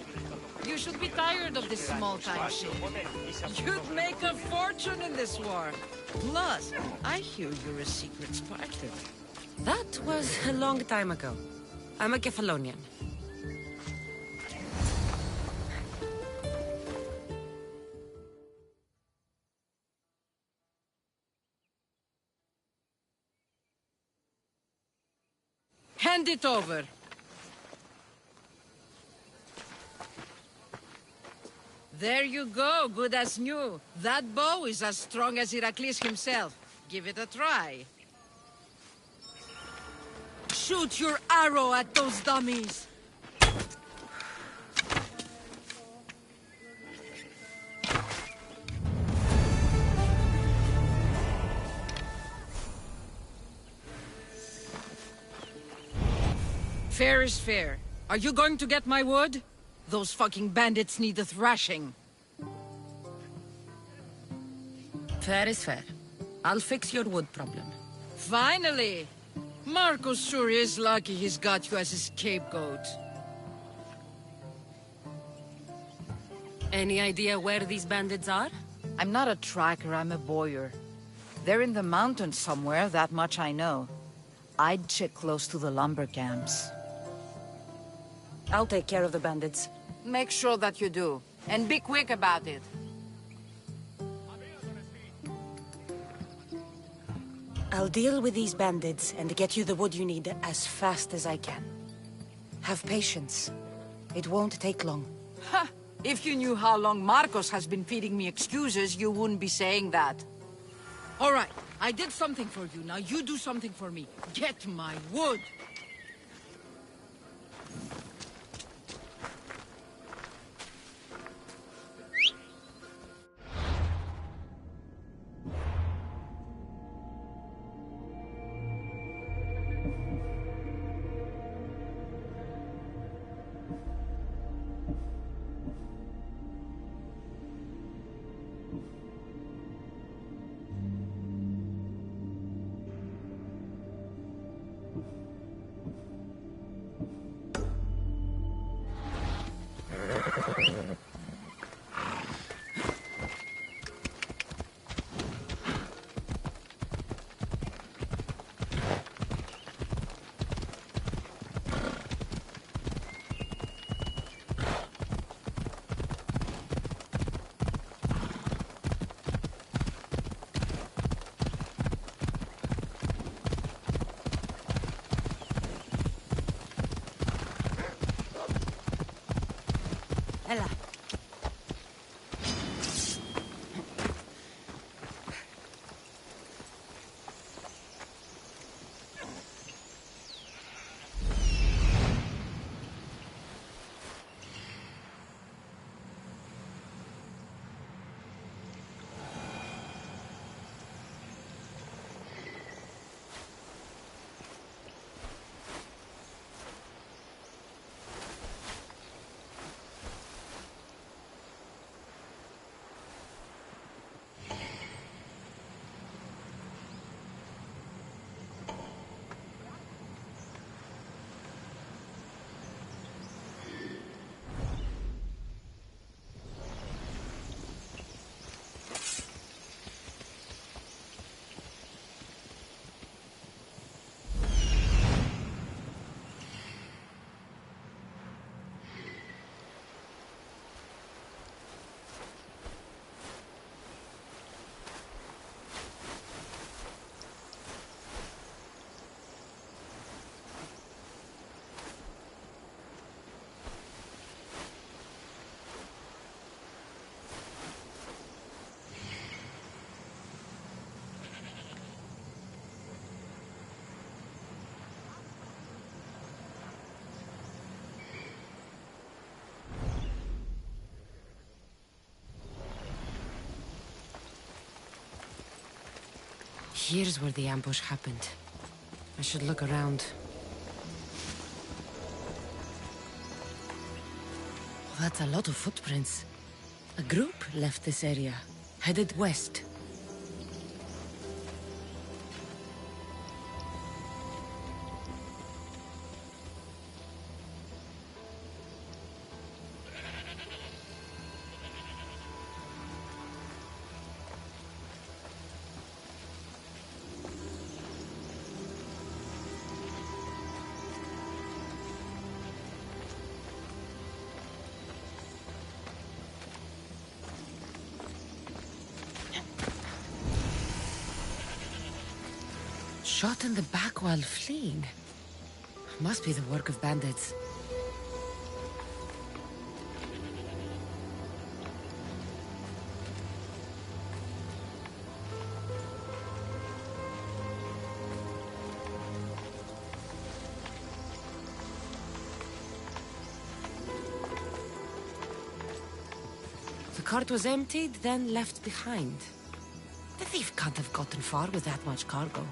You should be tired of this small-time shit. You'd make a fortune in this war. Plus, I hear you're a secret Spartan. That was a long time ago. I'm a Kephalonian. Hand it over. There you go, good as new. That bow is as strong as Heracles himself. Give it a try. Shoot your arrow at those dummies. Fair is fair. Are you going to get my wood? Those fucking bandits need a thrashing. Fair is fair. I'll fix your wood problem. Finally! Marcos sure is lucky he's got you as his scapegoat. Any idea where these bandits are? I'm not a tracker, I'm a boyer. They're in the mountains somewhere, that much I know. I'd check close to the lumber camps. I'll take care of the bandits. Make sure that you do. And be quick about it. I'll deal with these bandits and get you the wood you need as fast as I can. Have patience. It won't take long. Ha! If you knew how long Marcos has been feeding me excuses, you wouldn't be saying that. All right, I did something for you. Now you do something for me. Get my wood! Ella. Here's where the ambush happened. I should look around. Oh, that's a lot of footprints. A group left this area, headed west. Shot in the back while fleeing. Must be the work of bandits. The cart was emptied, then left behind. The thief can't have gotten far with that much cargo.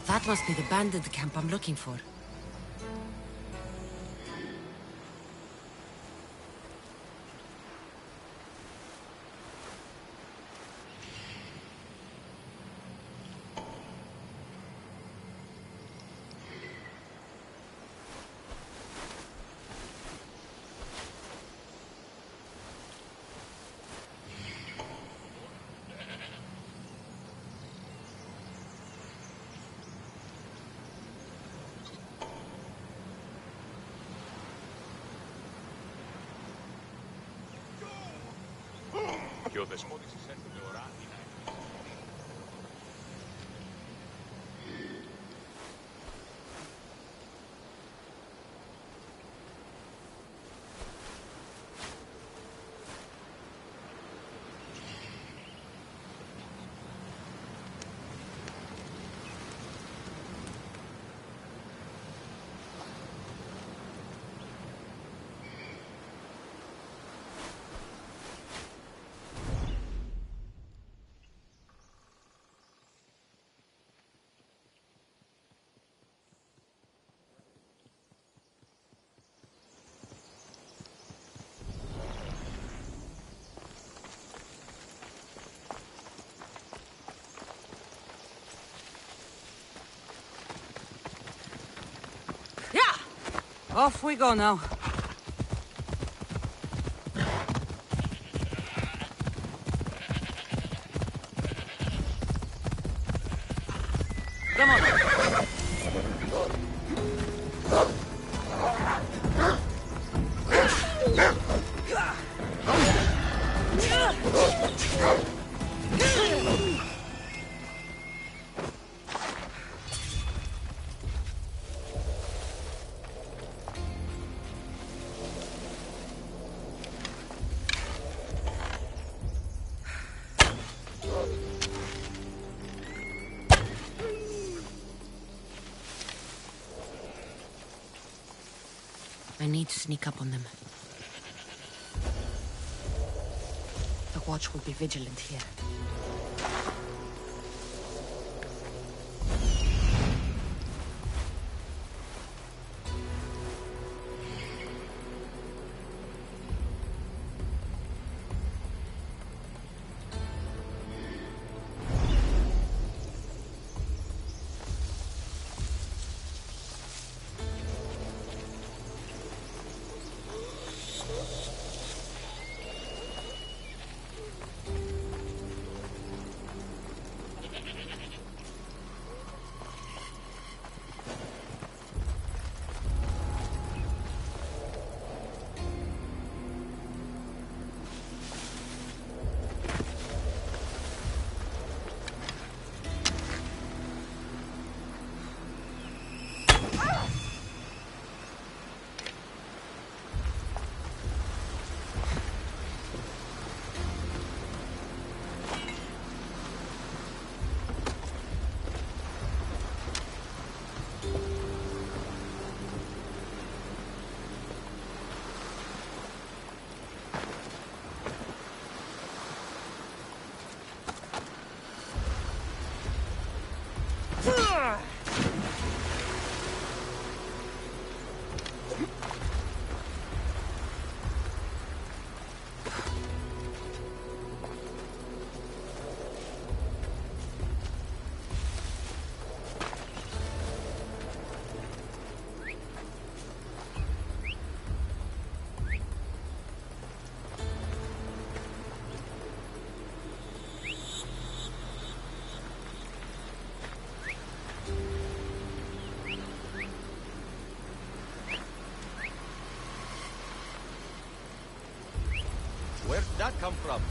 That must be the bandit camp I'm looking for. Και ο δεσπότης έρχεται ώρα. Off we go now. Come on. I need to sneak up on them. The watch will be vigilant here. Where did that come from?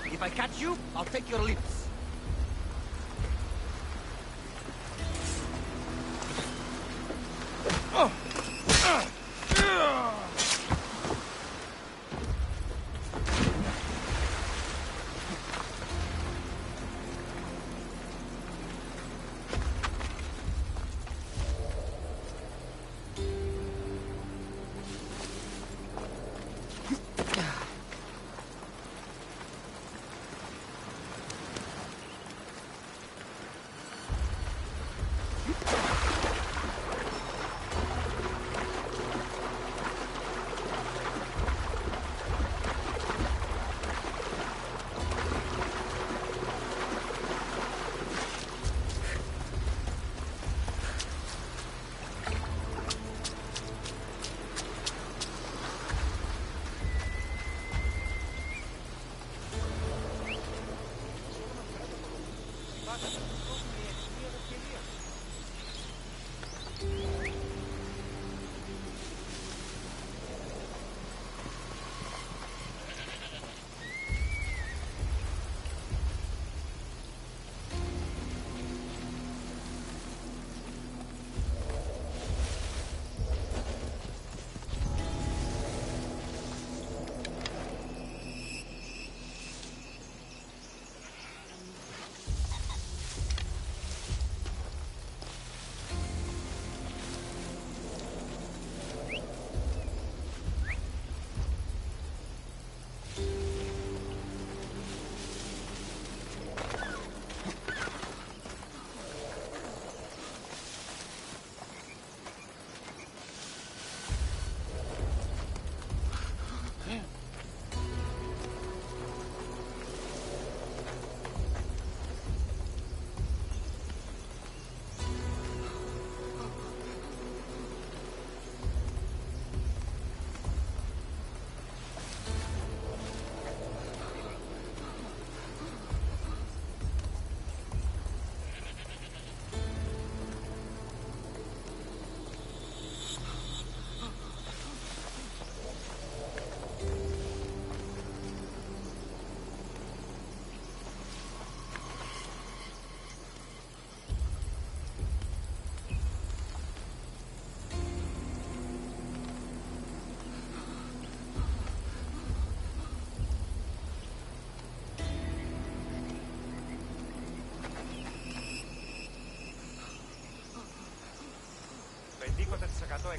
If I catch you, I'll take your lips.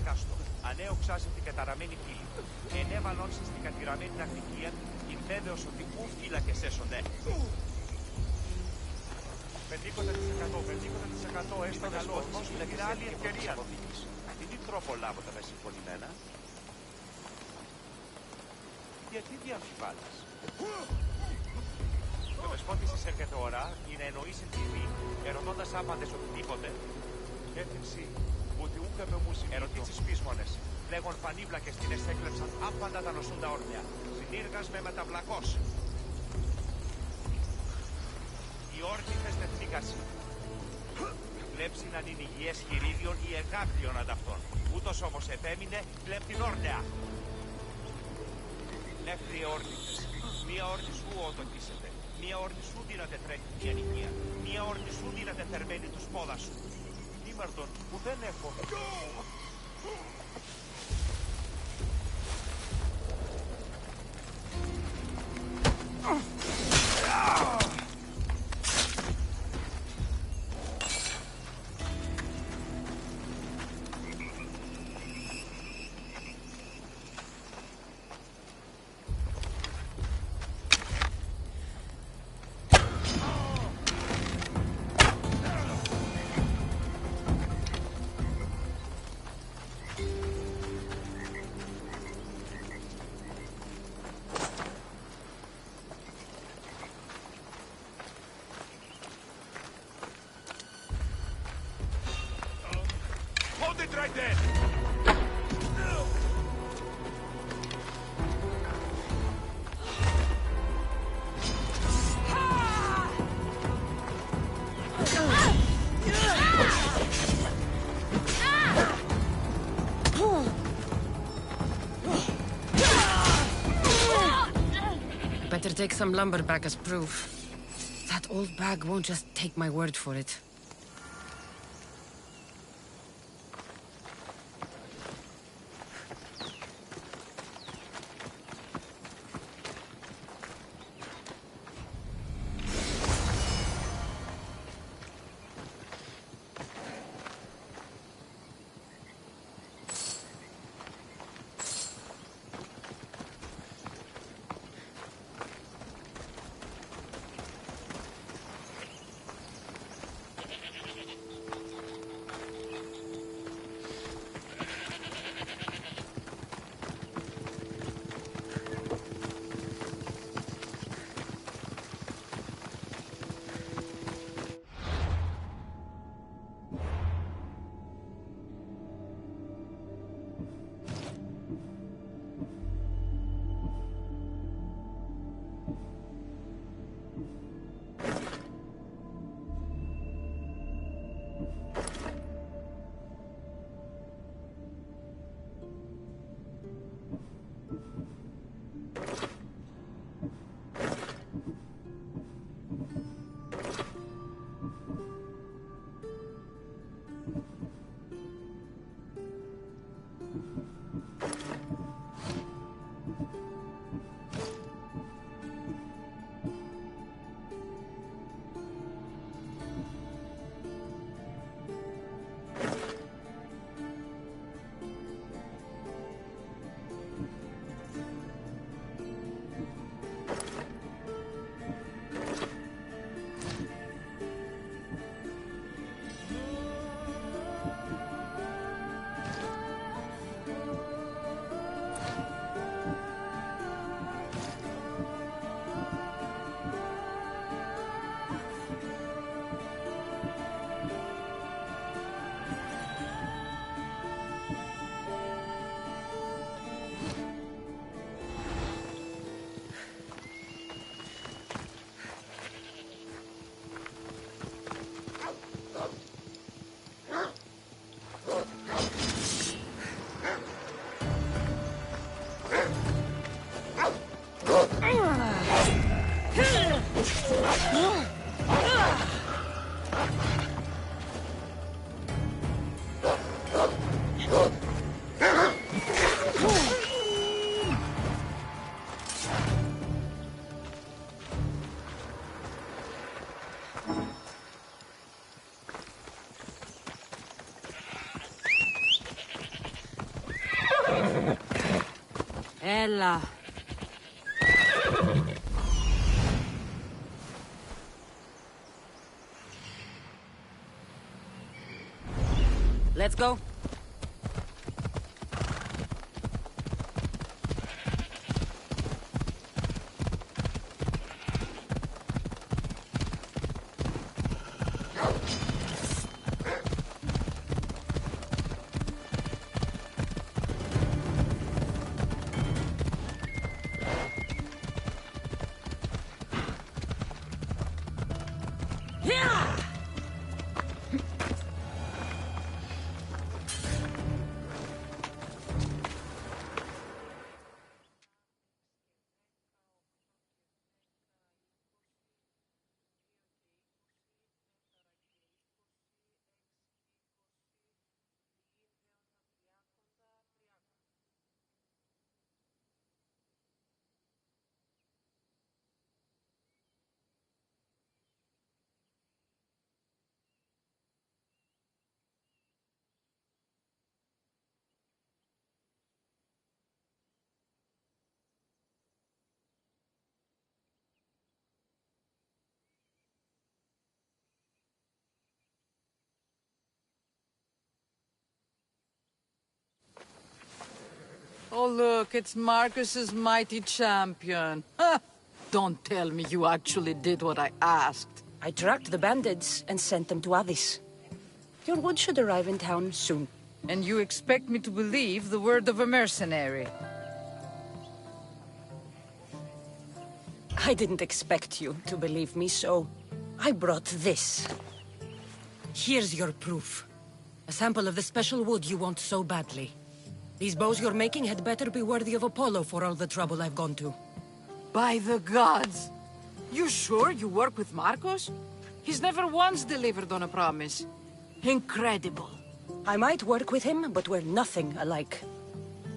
εκάστο. Ανέω ξάσιτη και ταραμένη πύλη. Ενέβαλον στην κατηραμένη ναυτικία, ειν βέβαιος ότι ου φύλακες έσονται. 50% έστω καλό, είναι άλλη ευκαιρία. Τι τρόπο λάβονται με συμφωνημένα. Γιατί διαμφιβάλλεις. Ο δεσπότης έρχεται ώρα ή να εννοήσει τη βή, ερωτώντας άπαντες οτιδήποτε. Έφυνση, ούτε ούκα με μουσική. Ερωτήσεις πείσμονες. Λέγον πανίβλακες την εσέκλεψαν άπαντα τα νοσούντα όρνια. Συνήργας με μεταβλακός. Οι όρνηθες τεθνίκασι. Κλέψει να είναι υγιές χειρίδιων ή εγκάκλειων ανταυτών. Ούτως όμως επέμεινε, κλέπτην όρνεα. Εύθριε όρνηθες. Μία όρνη σου οτοκίσετε. Μία όρνη σου δύναται τρέχει την ανοικία. Μία όρνη σου δύναται θερμαίνει τους πόδας σου. Ήμαρτον που δεν έχω. Hold it right there! Better take some lumber back as proof. That old bag won't just take my word for it. Ella. Let's go. Oh, look, it's Marcus's mighty champion. Ha! Don't tell me you actually did what I asked. I tracked the bandits and sent them to Odyssey. Your wood should arrive in town soon. And you expect me to believe the word of a mercenary? I didn't expect you to believe me, so I brought this. Here's your proof. A sample of the special wood you want so badly. These bows you're making had better be worthy of Apollo for all the trouble I've gone to. By the gods! You sure you work with Marcos? He's never once delivered on a promise. Incredible. I might work with him, but we're nothing alike.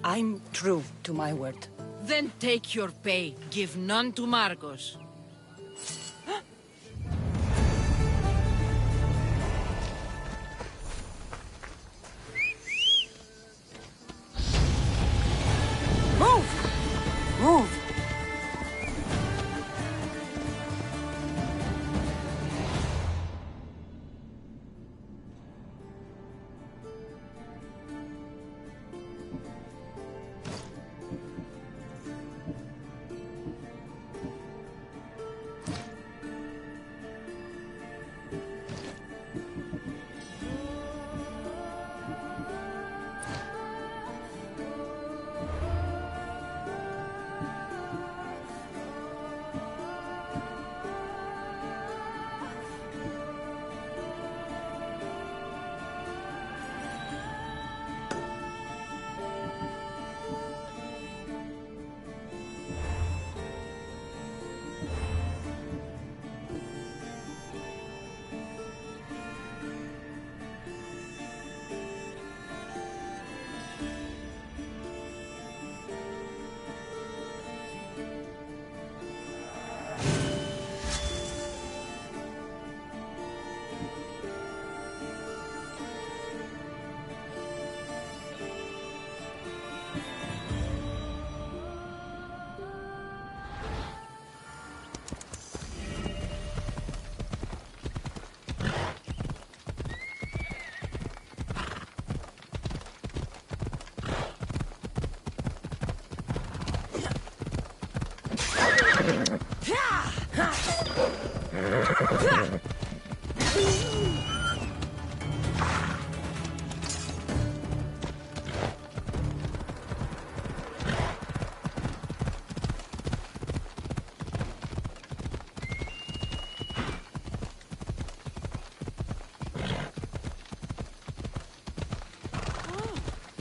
I'm true to my word. Then take your pay. Give none to Marcos. Move! Move!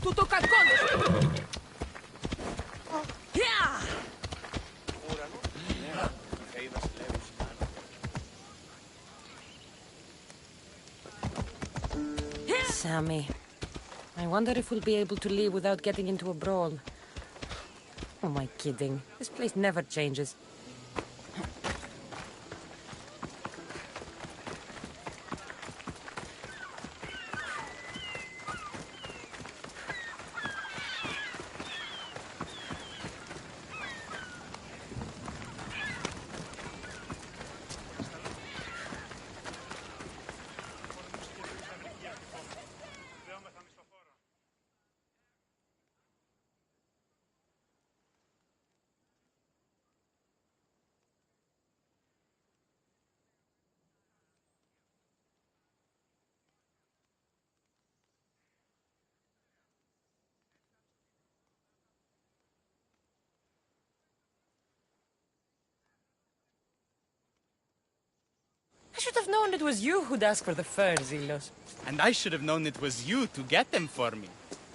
Tutto calcolo! Sammy. I wonder if we'll be able to leave without getting into a brawl. Oh, am I kidding? This place never changes. I should have known it was you who'd ask for the furs, Ilos. And I should have known it was you to get them for me.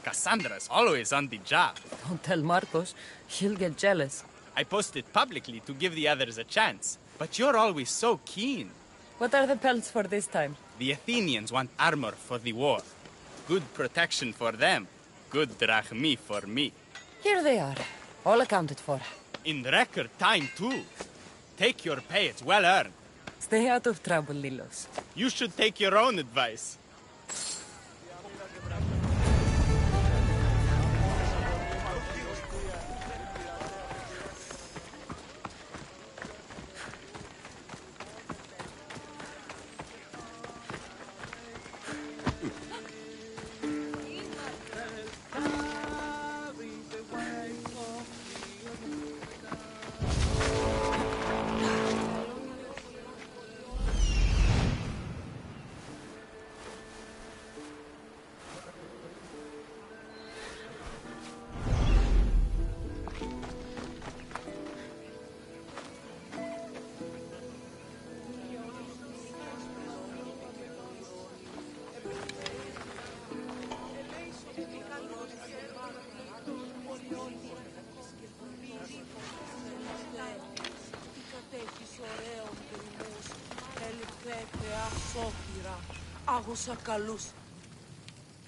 Cassandra's always on the job. Don't tell Marcos. He'll get jealous. I posted publicly to give the others a chance. But you're always so keen. What are the pelts for this time? The Athenians want armor for the war. Good protection for them. Good drachmi for me. Here they are. All accounted for. In record time, too. Take your pay, it's well earned. Stay out of trouble, Lilos. You should take your own advice.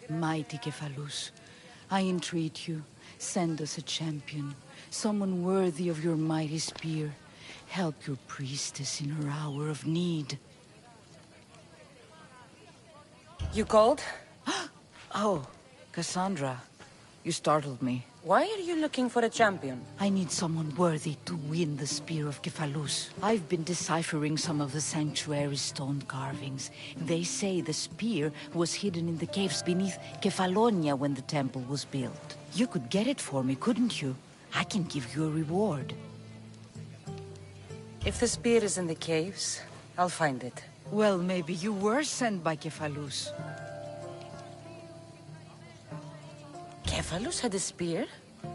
Mighty Kephalus, I entreat you, send us a champion, someone worthy of your mighty spear. Help your priestess in her hour of need. You called? Oh, Cassandra, you startled me. Why are you looking for a champion? I need someone worthy to win the Spear of Kephalus. I've been deciphering some of the sanctuary's stone carvings. They say the spear was hidden in the caves beneath Kefalonia when the temple was built. You could get it for me, couldn't you? I can give you a reward. If the spear is in the caves, I'll find it. Well, maybe you were sent by Kephalus. Kephalus had a spear?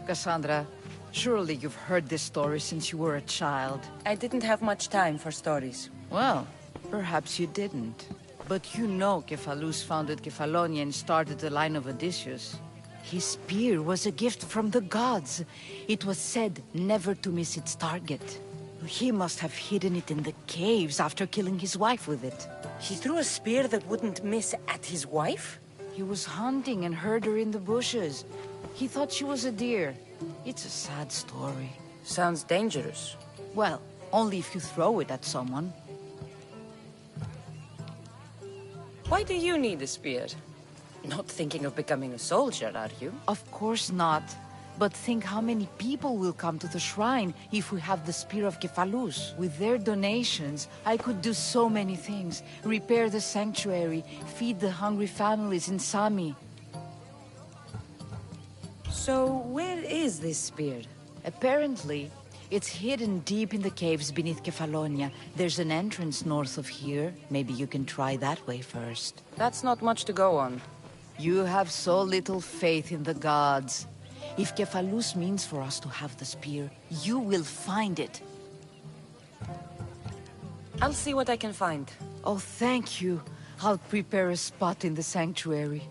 Cassandra, surely you've heard this story since you were a child. I didn't have much time for stories. Well, perhaps you didn't. But you know Kephalus founded Kefalonia and started the line of Odysseus. His spear was a gift from the gods. It was said never to miss its target. He must have hidden it in the caves after killing his wife with it. He threw a spear that wouldn't miss at his wife? He was hunting and heard her in the bushes. He thought she was a deer. It's a sad story. Sounds dangerous. Well, only if you throw it at someone. Why do you need a spear? Not thinking of becoming a soldier, are you? Of course not. But think how many people will come to the shrine if we have the Spear of Kephalus. With their donations, I could do so many things. Repair the sanctuary, feed the hungry families in Sami. So, where is this spear? Apparently, it's hidden deep in the caves beneath Kefalonia. There's an entrance north of here. Maybe you can try that way first. That's not much to go on. You have so little faith in the gods. If Kephalus means for us to have the spear, you will find it. I'll see what I can find. Oh, thank you. I'll prepare a spot in the sanctuary.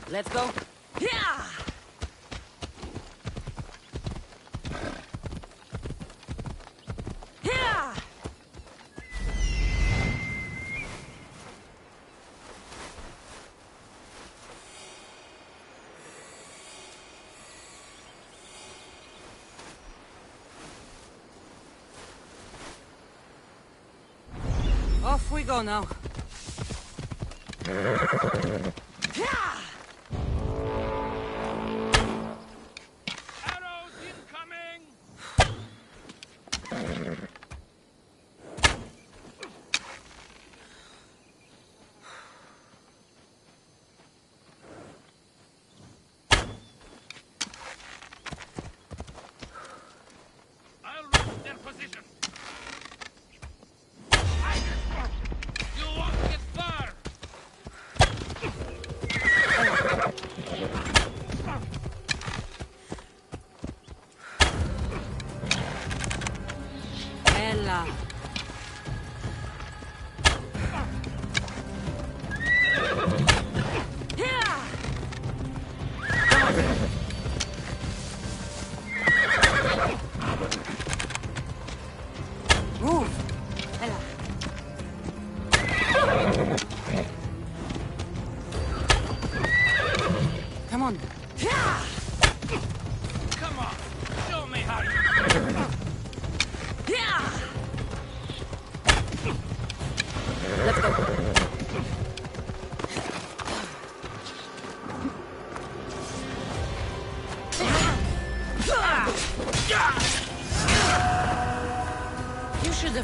Let's go. Yeah! Yeah! Off we go now.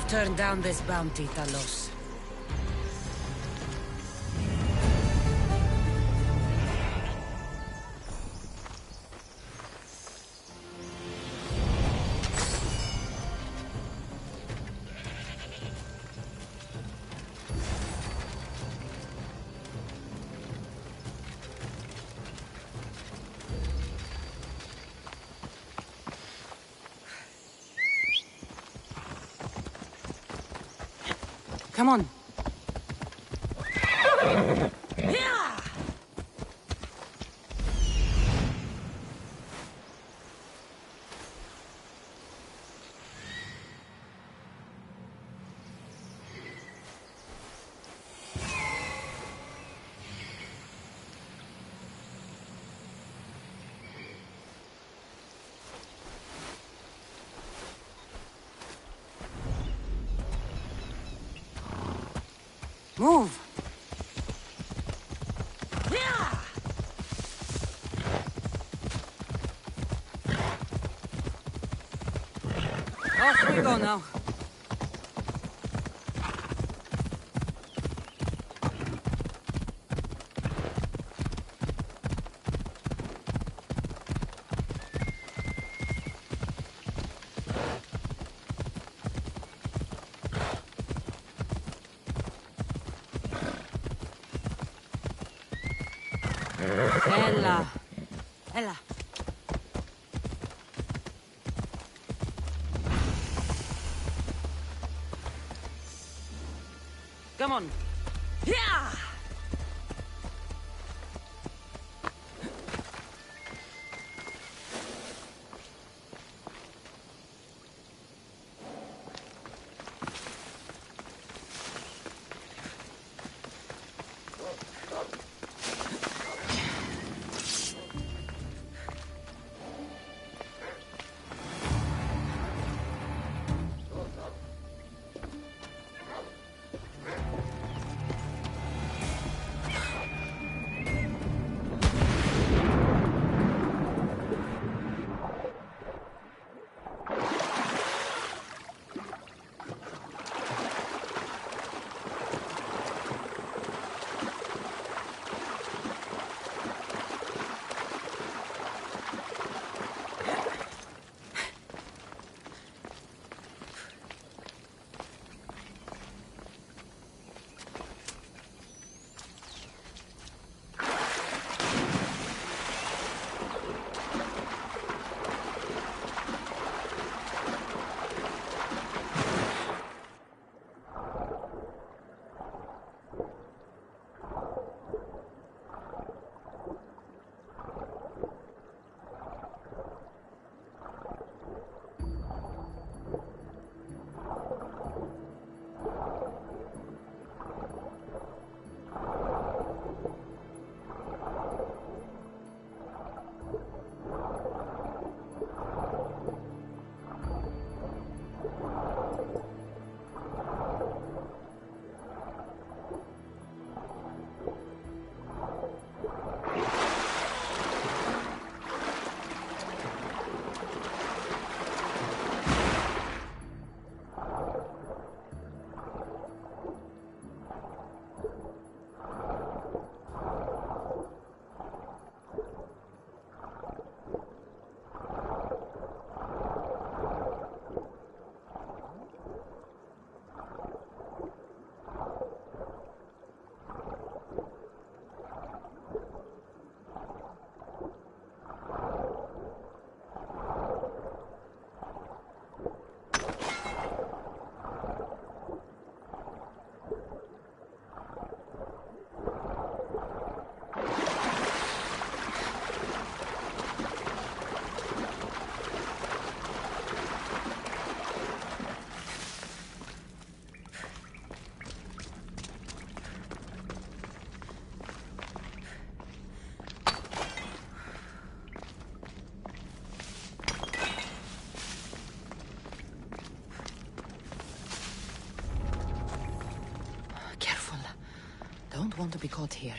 Turn down this bounty, Talos. Come on. Move! Off we go now. Ella. Ella. Come on. Yeah! Don't want to be caught here.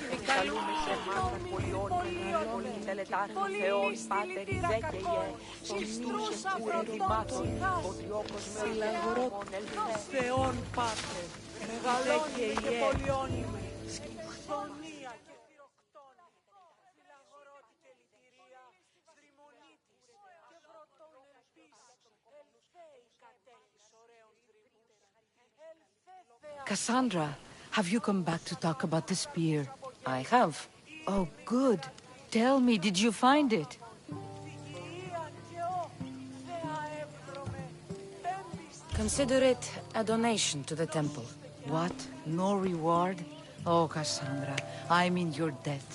Επικαλούμε σε μάνα πολιών μεγάλων τελετάρχων Θεών Πάτερ Ιζέκαιε, των νους ουρεδημάτων, ότι όπως με ουρεγμόν ελθέ. Θεών Πάτερ, μεγάλωνε και πολιώνυμε, σκηφθονία και θυροκτώνη, φιλαγορώτη και λυτηρία, δρυμονίτης και βρωτών ελπίς, ελθέη κατέχεις ωραίων δρυμούς, ελθέ Cassandra, have you come back to talk about the spear? I have. Oh, good. Tell me, did you find it? Consider it a donation to the temple. What? No reward? Oh, Cassandra, I'm in your debt.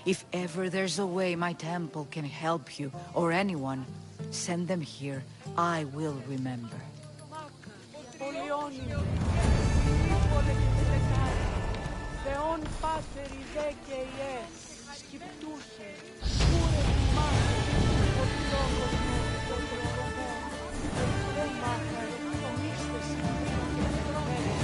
If ever there's a way my temple can help you, or anyone, send them here. I will remember. Θεόν πάτερ ιδέ και ιέ, σκυπτούχε, κούρε μάχε, ο λόγος μου, ο τροχομόν, δεν μάχαρε, ο μίστες και τροφέρε.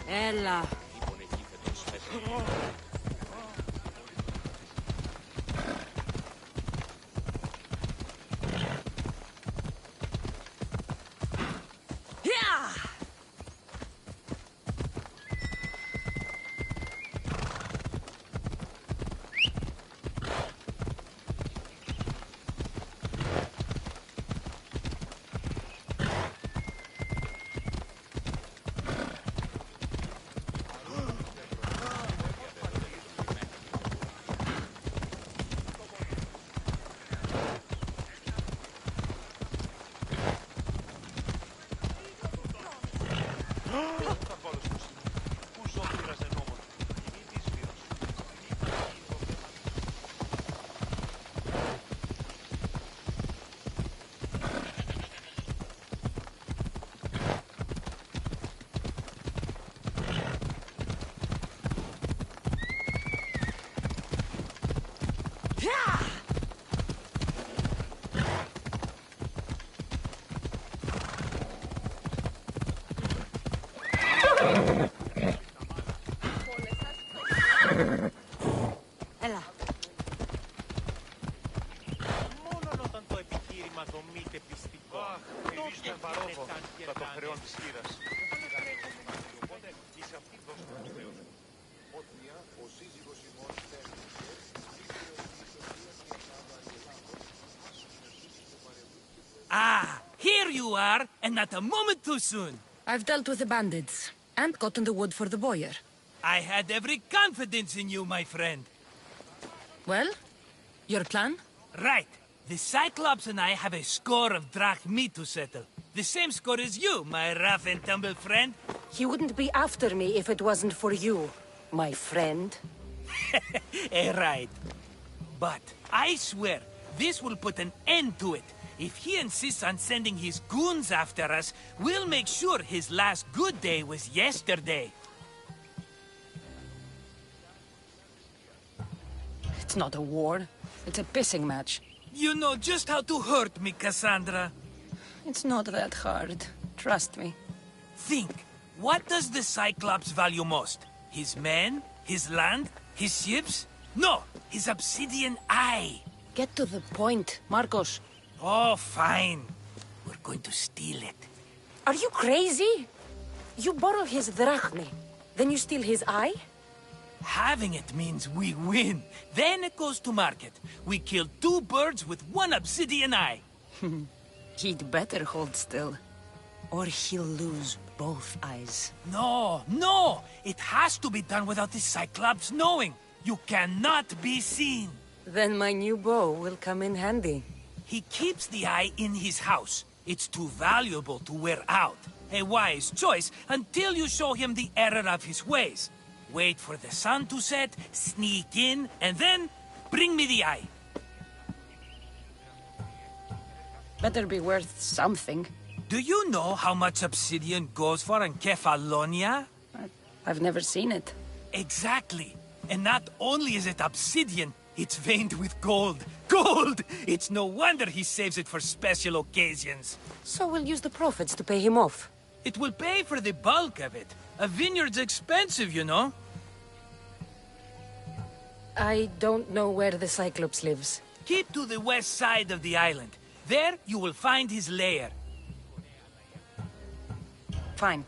Ella. Έλα. Μόνο όταν το επιχείρημα δομείται πιστικό. Εμείς τον παρόχο θα το χρεών της χείρας. Οπότε είσαι αυτή δώσε το χρέος. Ότμια, ο σύζυγος ημών Ah, here you are, and not a moment too soon. I've dealt with the bandits, and gotten the wood for the boiler. I had every confidence in you, my friend. Well, your plan? Right. The Cyclops and I have a score of drachmi to settle. The same score as you, my rough and tumble friend. He wouldn't be after me if it wasn't for you, my friend. Right. But I swear, this will put an end to it. If he insists on sending his goons after us, we'll make sure his last good day was yesterday. It's not a war. It's a pissing match. You know just how to hurt me, Cassandra. It's not that hard. Trust me. Think. What does the Cyclops value most? His men? His land? His ships? No! His obsidian eye! Get to the point, Marcos. Oh, fine. We're going to steal it. Are you crazy? You borrow his drachmi, then you steal his eye? Having it means we win. Then it goes to market. We kill 2 birds with 1 obsidian eye. He'd better hold still, or he'll lose both eyes. No, no! It has to be done without the Cyclops knowing. You cannot be seen. Then my new bow will come in handy. He keeps the eye in his house. It's too valuable to wear out. A wise choice until you show him the error of his ways. Wait for the sun to set, sneak in, and then bring me the eye. Better be worth something. Do you know how much obsidian goes for in Kefalonia? I've never seen it. Exactly. And not only is it obsidian, it's veined with gold. Gold! It's no wonder he saves it for special occasions. So we'll use the profits to pay him off. It will pay for the bulk of it. A vineyard's expensive, you know. I don't know where the Cyclops lives. Keep to the west side of the island. There you will find his lair. Fine.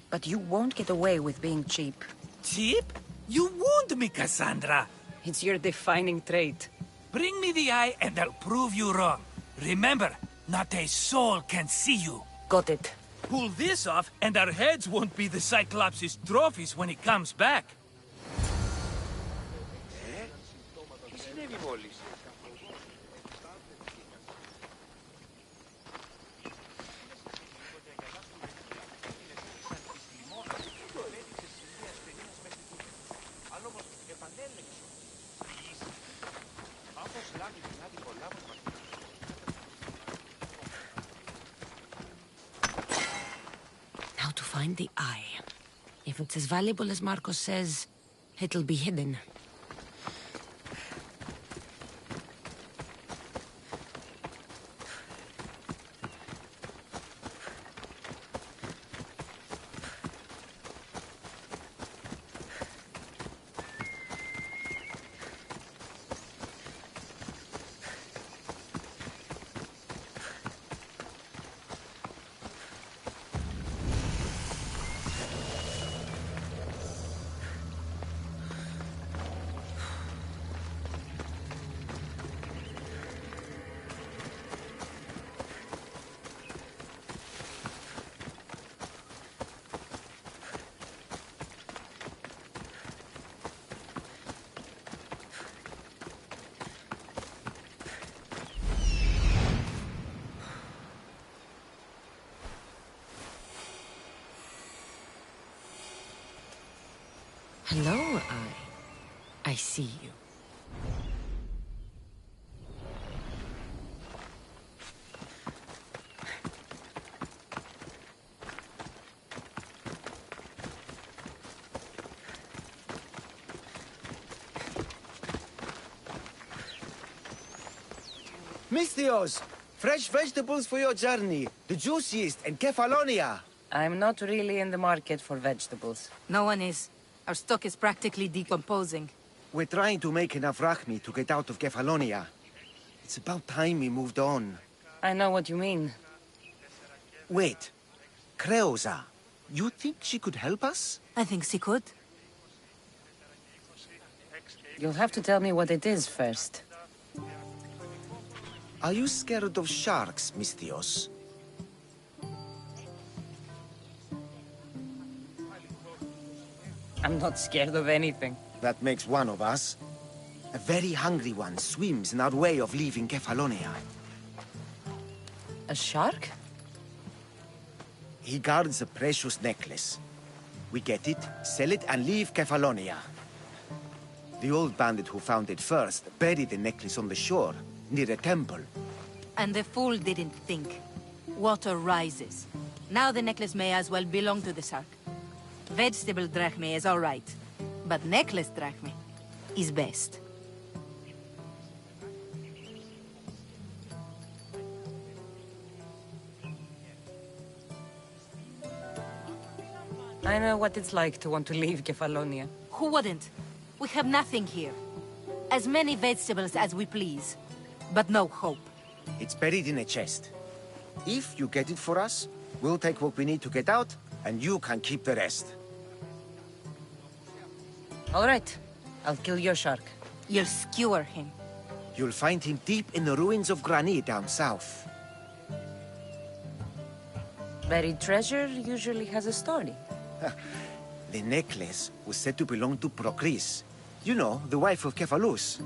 But you won't get away with being cheap. Cheap? You wound me, Cassandra. It's your defining trait. Bring me the eye and I'll prove you wrong. Remember, not a soul can see you. Got it. Pull this off and our heads won't be the Cyclops' trophies when he comes back. Τι συνέβη μόλις? Now to find the eye. If it's as valuable as Marcos says, it'll be hidden. Hello, I see you. Mistios! Fresh vegetables for your journey. The juiciest in Kefalonia. I'm not really in the market for vegetables. No one is. Our stock is practically decomposing. We're trying to make enough rachmi to get out of Kefalonia. It's about time we moved on. I know what you mean. Wait. Creosa. You think she could help us? I think she could. You'll have to tell me what it is first. Are you scared of sharks, Mistios? I'm not scared of anything. That makes one of us. A very hungry one swims in our way of leaving Kefalonia. A shark? He guards a precious necklace. We get it, sell it, and leave Kefalonia. The old bandit who found it first buried the necklace on the shore, near a temple. And the fool didn't think. Water rises. Now the necklace may as well belong to the shark. Vegetable drachme is all right, but necklace drachme is best. I know what it's like to want to leave Kefalonia. Who wouldn't? We have nothing here. As many vegetables as we please, but no hope. It's buried in a chest. If you get it for us, we'll take what we need to get out, and you can keep the rest. All right. I'll kill your shark. You'll skewer him. You'll find him deep in the ruins of Granit down south. Buried treasure usually has a story. The necklace was said to belong to Procris. You know, the wife of Cephalus.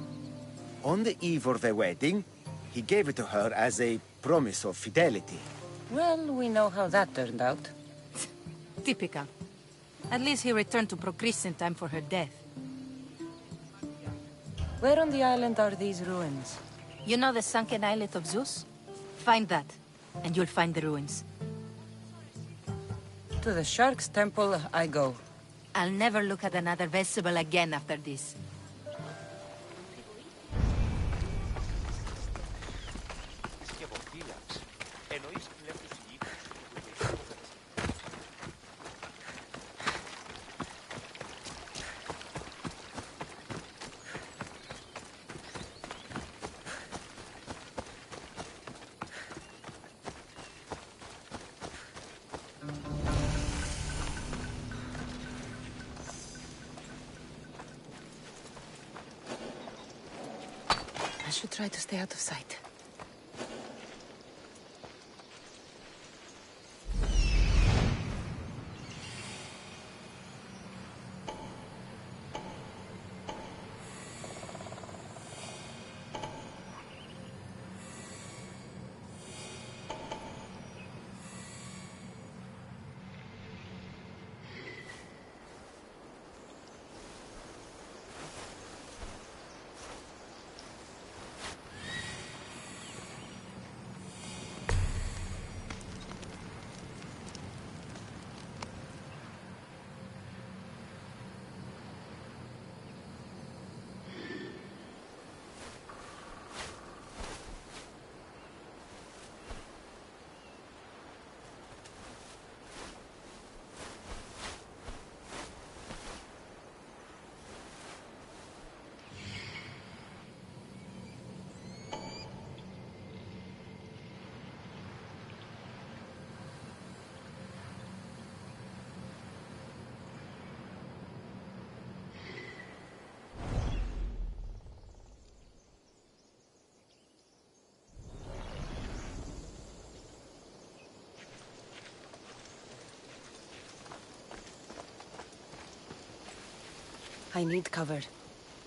On the eve of their wedding, he gave it to her as a promise of fidelity. Well, we know how that turned out. Typical. At least he returned to Procris in time for her death. Where on the island are these ruins? You know the sunken islet of Zeus? Find that, and you'll find the ruins. To the Shark's Temple I go. I'll never look at another vegetable again after this. I should try to stay out of sight. I need cover.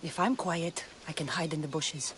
If I'm quiet, I can hide in the bushes.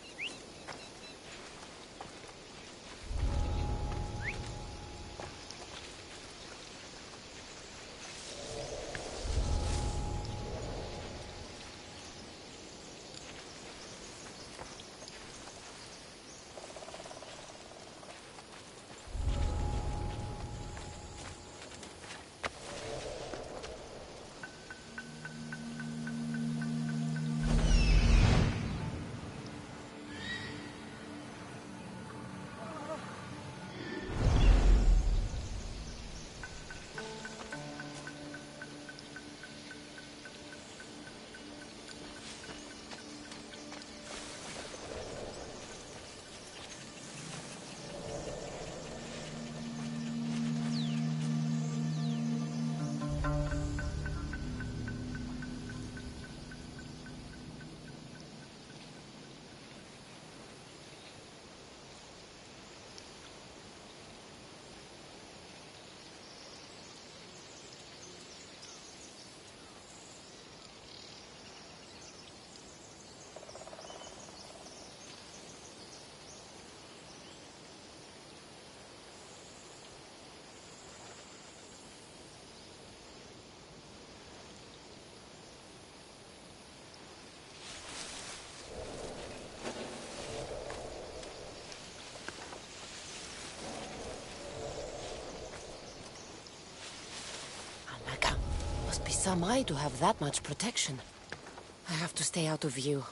goddess am I to have that much protection? I have to stay out of view.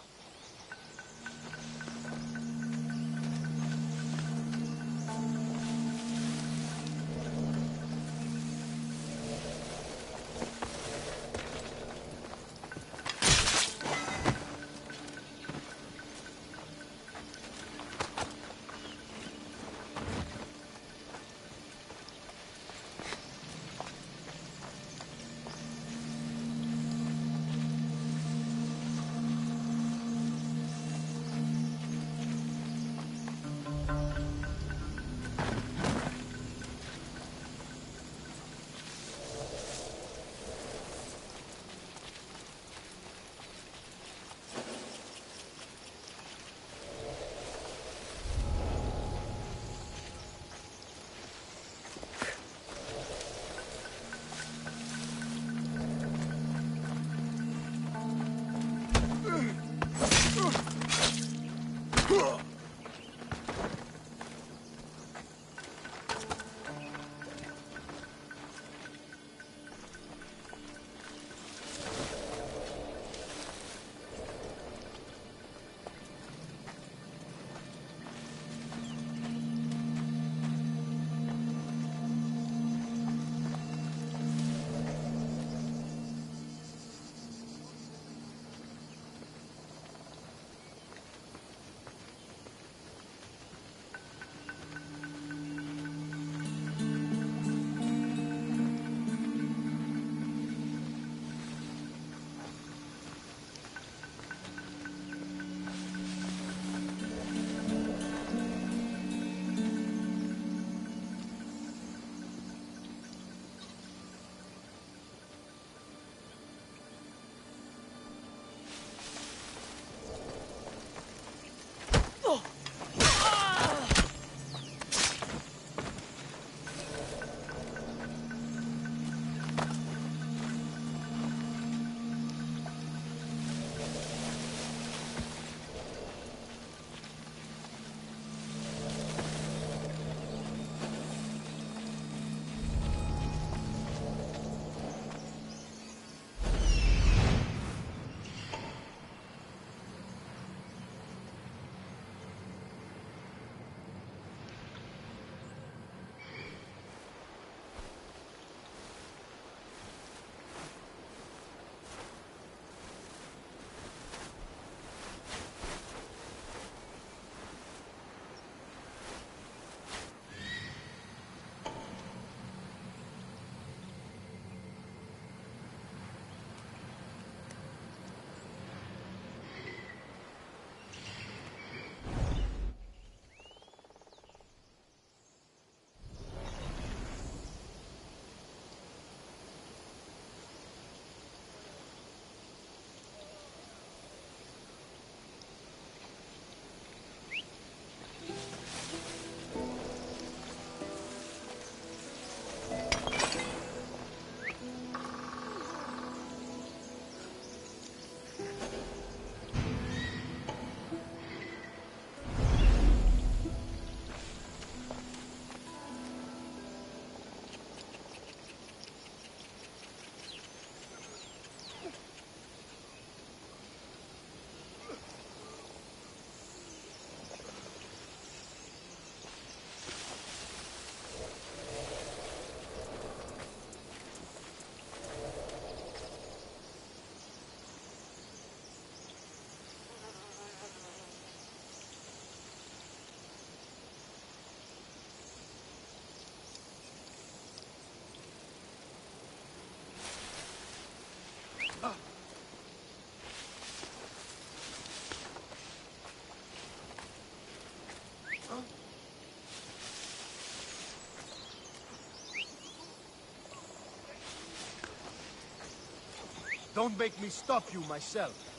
Don't make me stop you myself.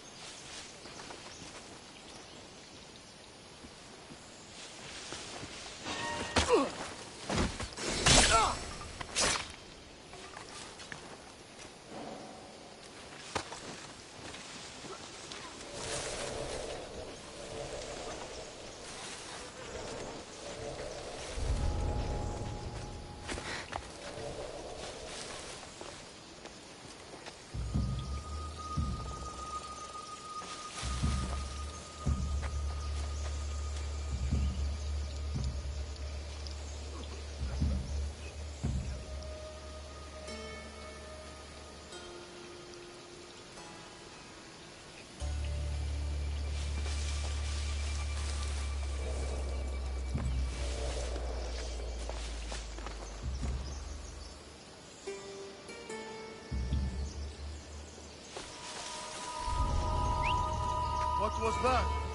What was that?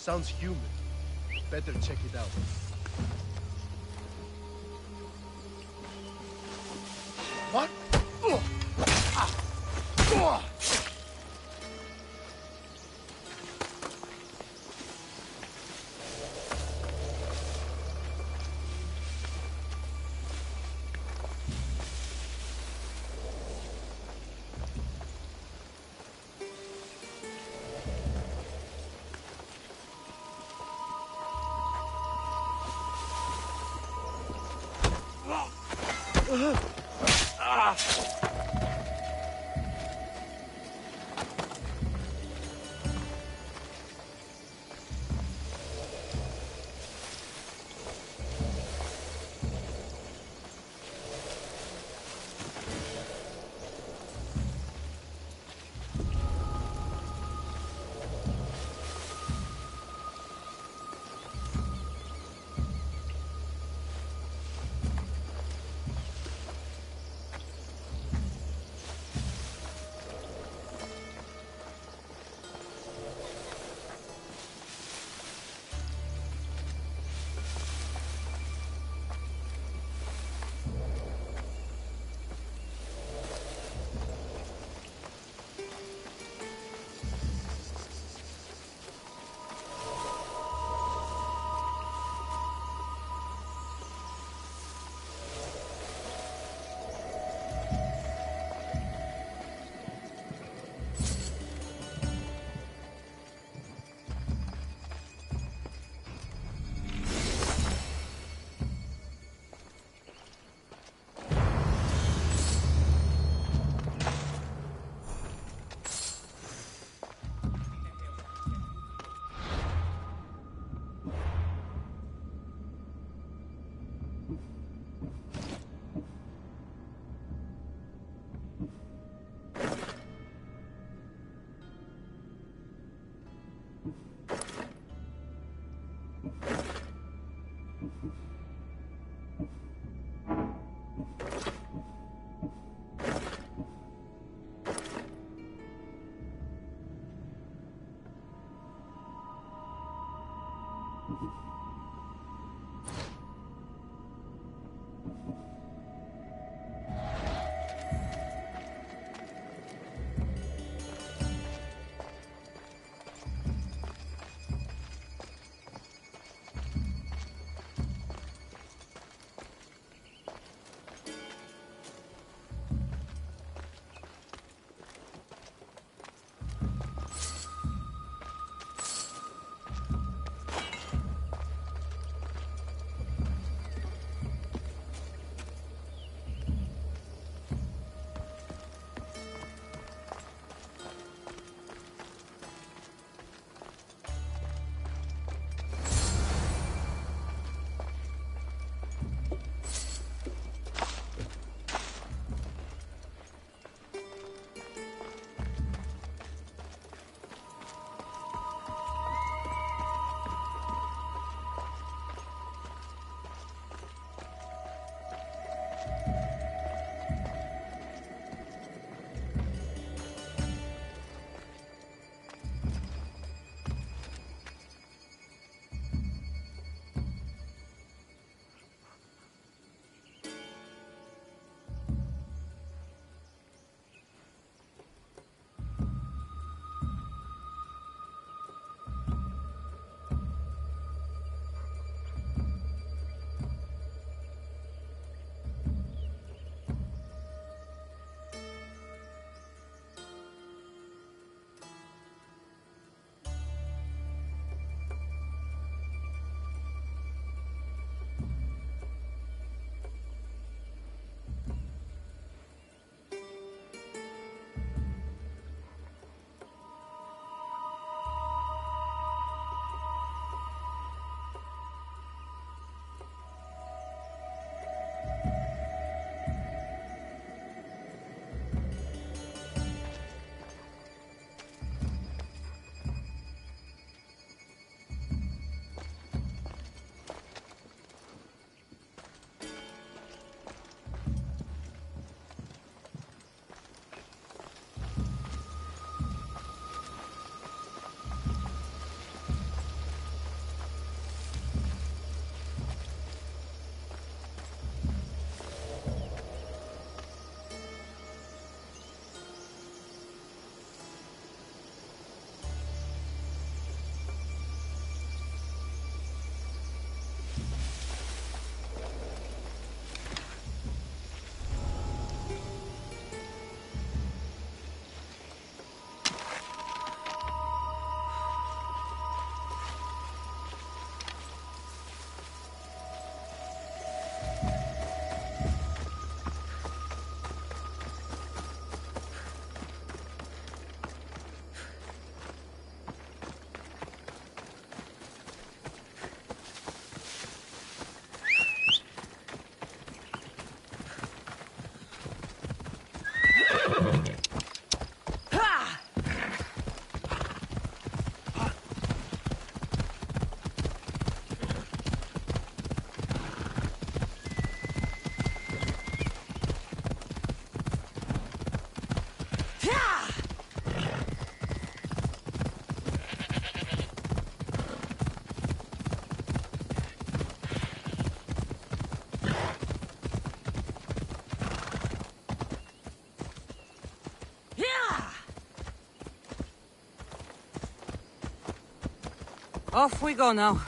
Sounds human. Better check it out. What? Off we go now.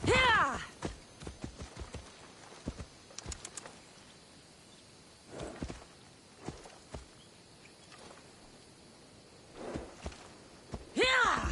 Yeah! Yeah!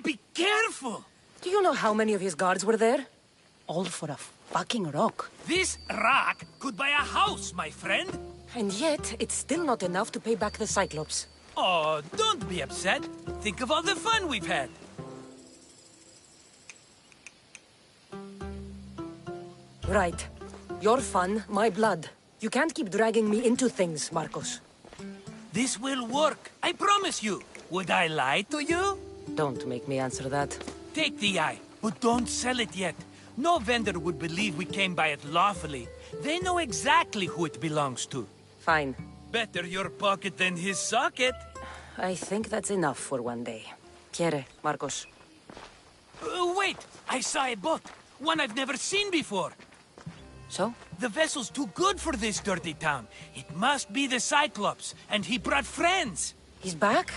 Be careful! Do you know how many of his guards were there? All for a fucking rock. This rock could buy a house, my friend. And yet, it's still not enough to pay back the Cyclops. Oh, don't be upset. Think of all the fun we've had. Right. Your fun, my blood. You can't keep dragging me into things, Marcos. This will work, I promise you. Would I lie to you? Don't make me answer that. Take the eye, but don't sell it yet. No vendor would believe we came by it lawfully. They know exactly who it belongs to. Fine. Better your pocket than his socket. I think that's enough for one day. Quiere, Marcos. Wait! I saw a boat. One I've never seen before. So? The vessel's too good for this dirty town. It must be the Cyclops, and he brought friends. He's back?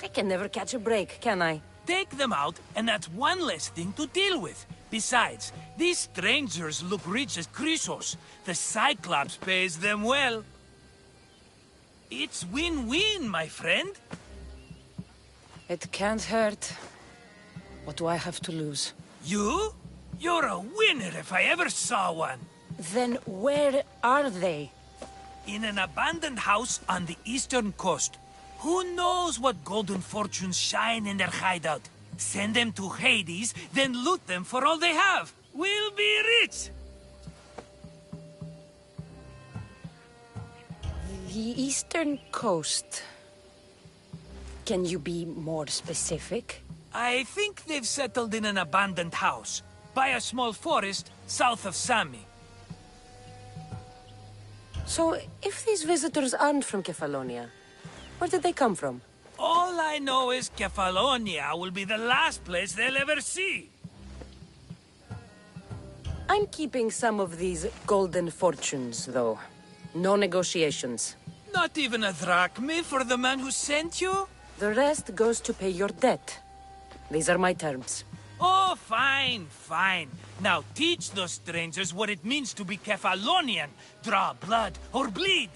I can never catch a break, can I? Take them out, and that's one less thing to deal with. Besides, these strangers look rich as Chrysos. The Cyclops pays them well. It's win-win, my friend. It can't hurt. What do I have to lose? You? You're a winner if I ever saw one. Then where are they? In an abandoned house on the eastern coast. Who knows what golden fortunes shine in their hideout? Send them to Hades, then loot them for all they have. We'll be rich! The eastern coast. Can you be more specific? I think they've settled in an abandoned house, by a small forest south of Sami. So, if these visitors aren't from Kefalonia, where did they come from? All I know is Kefalonia will be the last place they'll ever see. I'm keeping some of these golden fortunes, though. No negotiations. Not even a drachme for the man who sent you? The rest goes to pay your debt. These are my terms. Oh, fine, fine. Now teach those strangers what it means to be Kefalonian. Draw blood or bleed.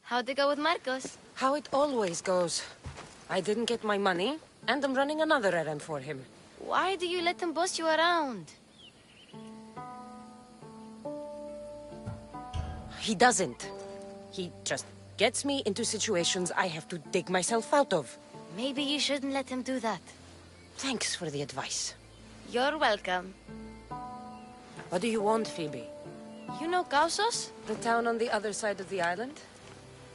How'd it go with Marcos? How it always goes. I didn't get my money, and I'm running another errand for him. Why do you let him boss you around? He doesn't. He just gets me into situations I have to dig myself out of. Maybe you shouldn't let him do that. Thanks for the advice. You're welcome. What do you want, Phoebe? You know Kausos? The town on the other side of the island?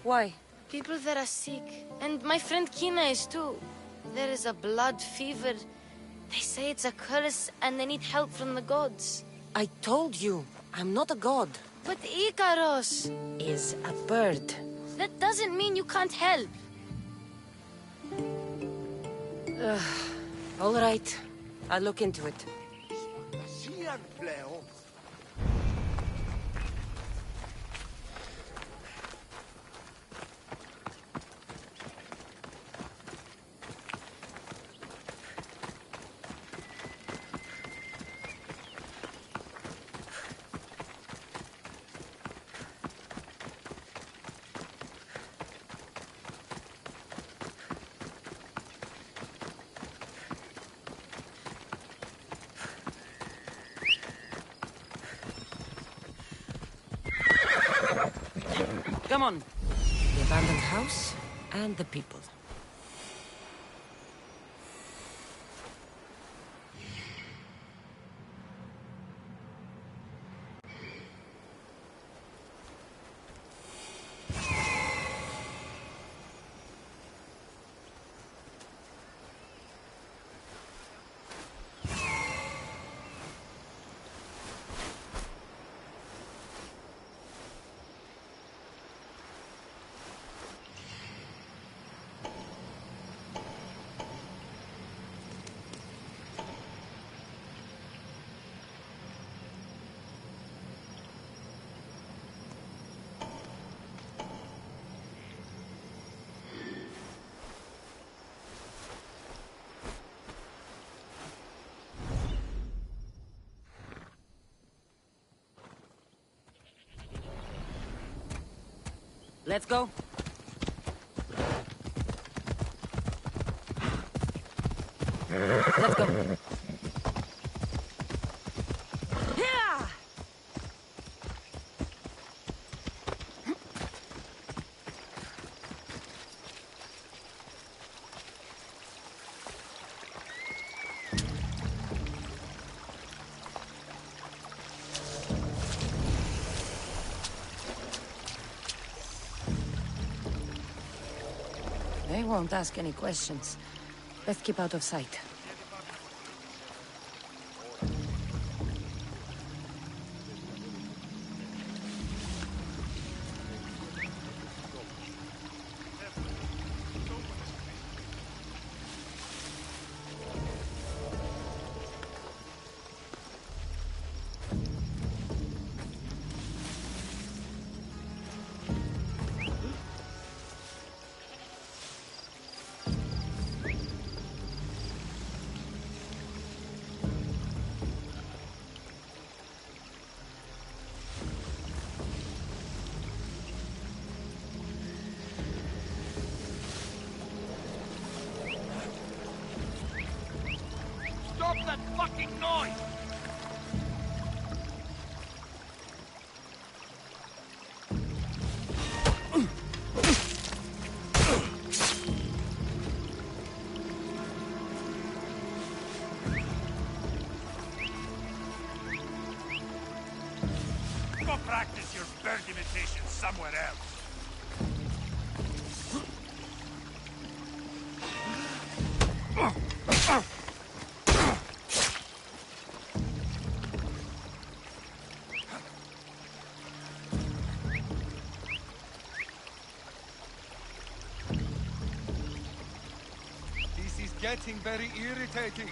Why? People there are sick. And my friend Kina is too. There is a blood fever. They say it's a curse and they need help from the gods. I told you, I'm not a god. But Ikaros is a bird. That doesn't mean you can't help. All right. I'll look into it. Come on. The abandoned house and the people. Let's go. Let's go. Yeah! They won't ask any questions. Let's keep out of sight. Stop that fucking noise! Go practice your bird imitation somewhere else. This is getting very irritating.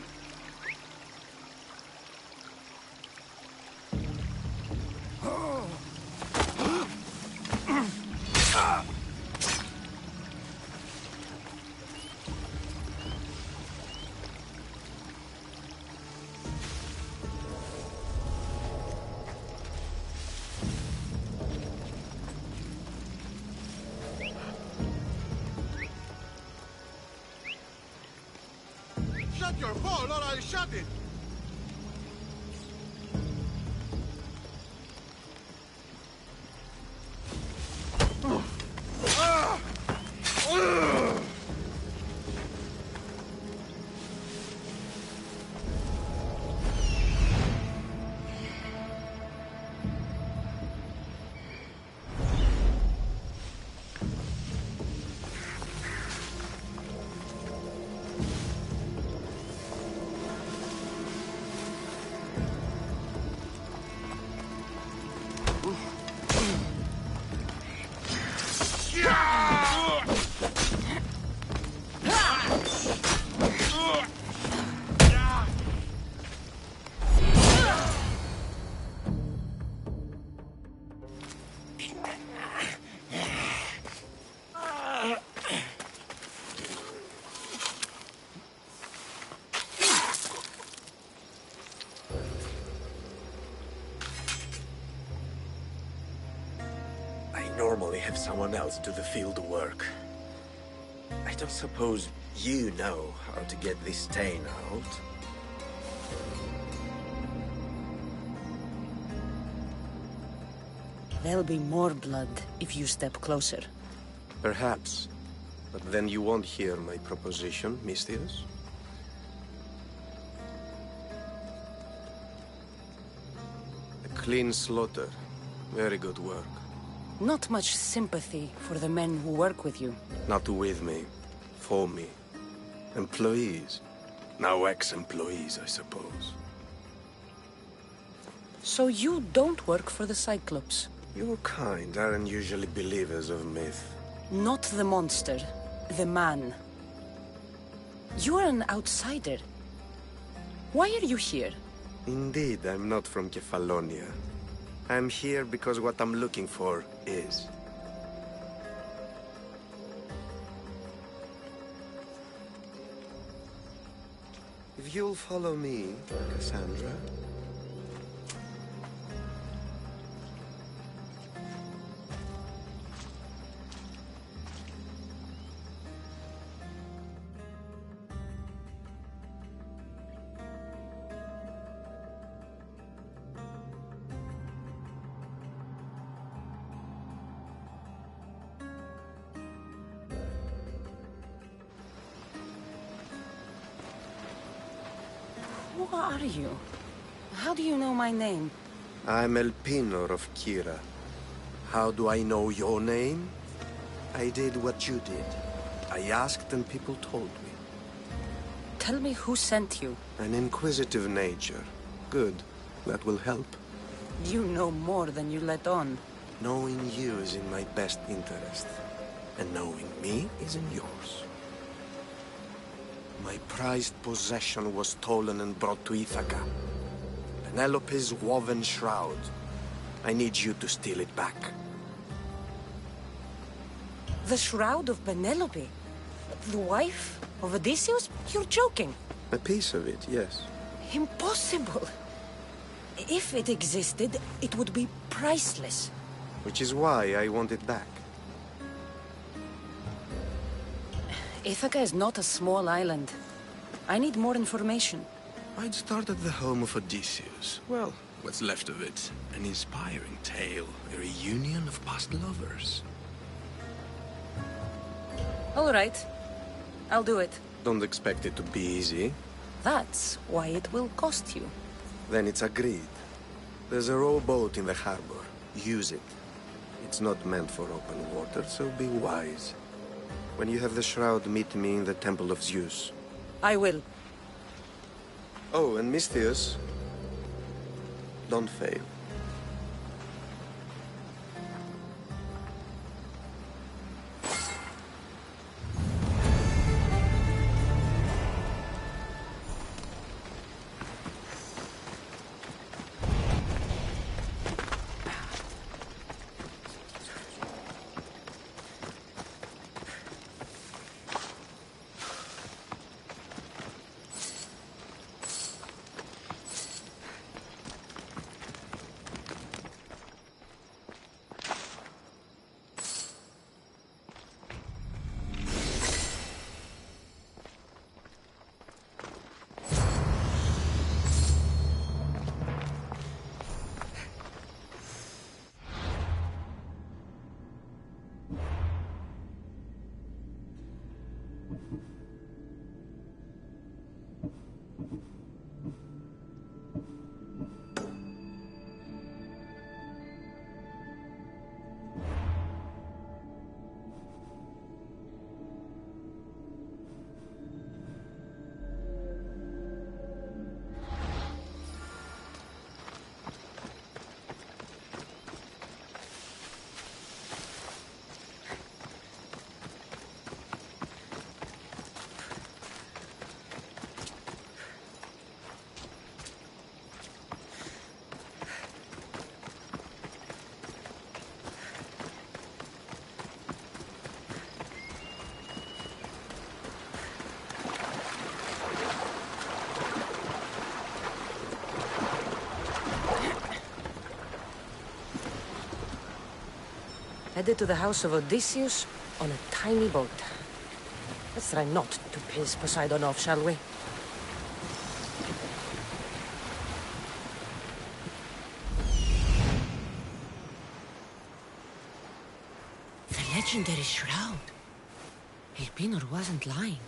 Shut your hole or I'll shut it! I normally have someone else do the field work. I don't suppose you know how to get this stain out? There'll be more blood if you step closer. Perhaps. But then you won't hear my proposition, Mistius? A clean slaughter. Very good work. Not much sympathy for the men who work with you. Not with me. For me. Employees. Now ex-employees, I suppose. So you don't work for the Cyclops? Your kind aren't usually believers of myth. Not the monster. The man. You're an outsider. Why are you here? Indeed, I'm not from Kefalonia. I'm here because what I'm looking for is. If you'll follow me, Cassandra. Who are you? How do you know my name? I'm El Pinor of Kira. How do I know your name? I did what you did. I asked and people told me. Tell me who sent you. An inquisitive nature. Good. That will help. You know more than you let on. Knowing you is in my best interest. And knowing me is in yours. My prized possession was stolen and brought to Ithaca. Penelope's woven shroud. I need you to steal it back. The shroud of Penelope? The wife of Odysseus? You're joking. A piece of it, yes. Impossible. If it existed, it would be priceless. Which is why I want it back. Ithaca is not a small island. I need more information. I'd start at the home of Odysseus. Well, what's left of it. An inspiring tale. A reunion of past lovers. All right. I'll do it. Don't expect it to be easy. That's why it will cost you. Then it's agreed. There's a rowboat in the harbor. Use it. It's not meant for open water, so be wise. When you have the shroud, meet me in the Temple of Zeus. I will. Oh, and Mistius, don't fail. Headed to the house of Odysseus on a tiny boat. Let's try not to piss Poseidon off, shall we? The legendary shroud. Pilpinor wasn't lying.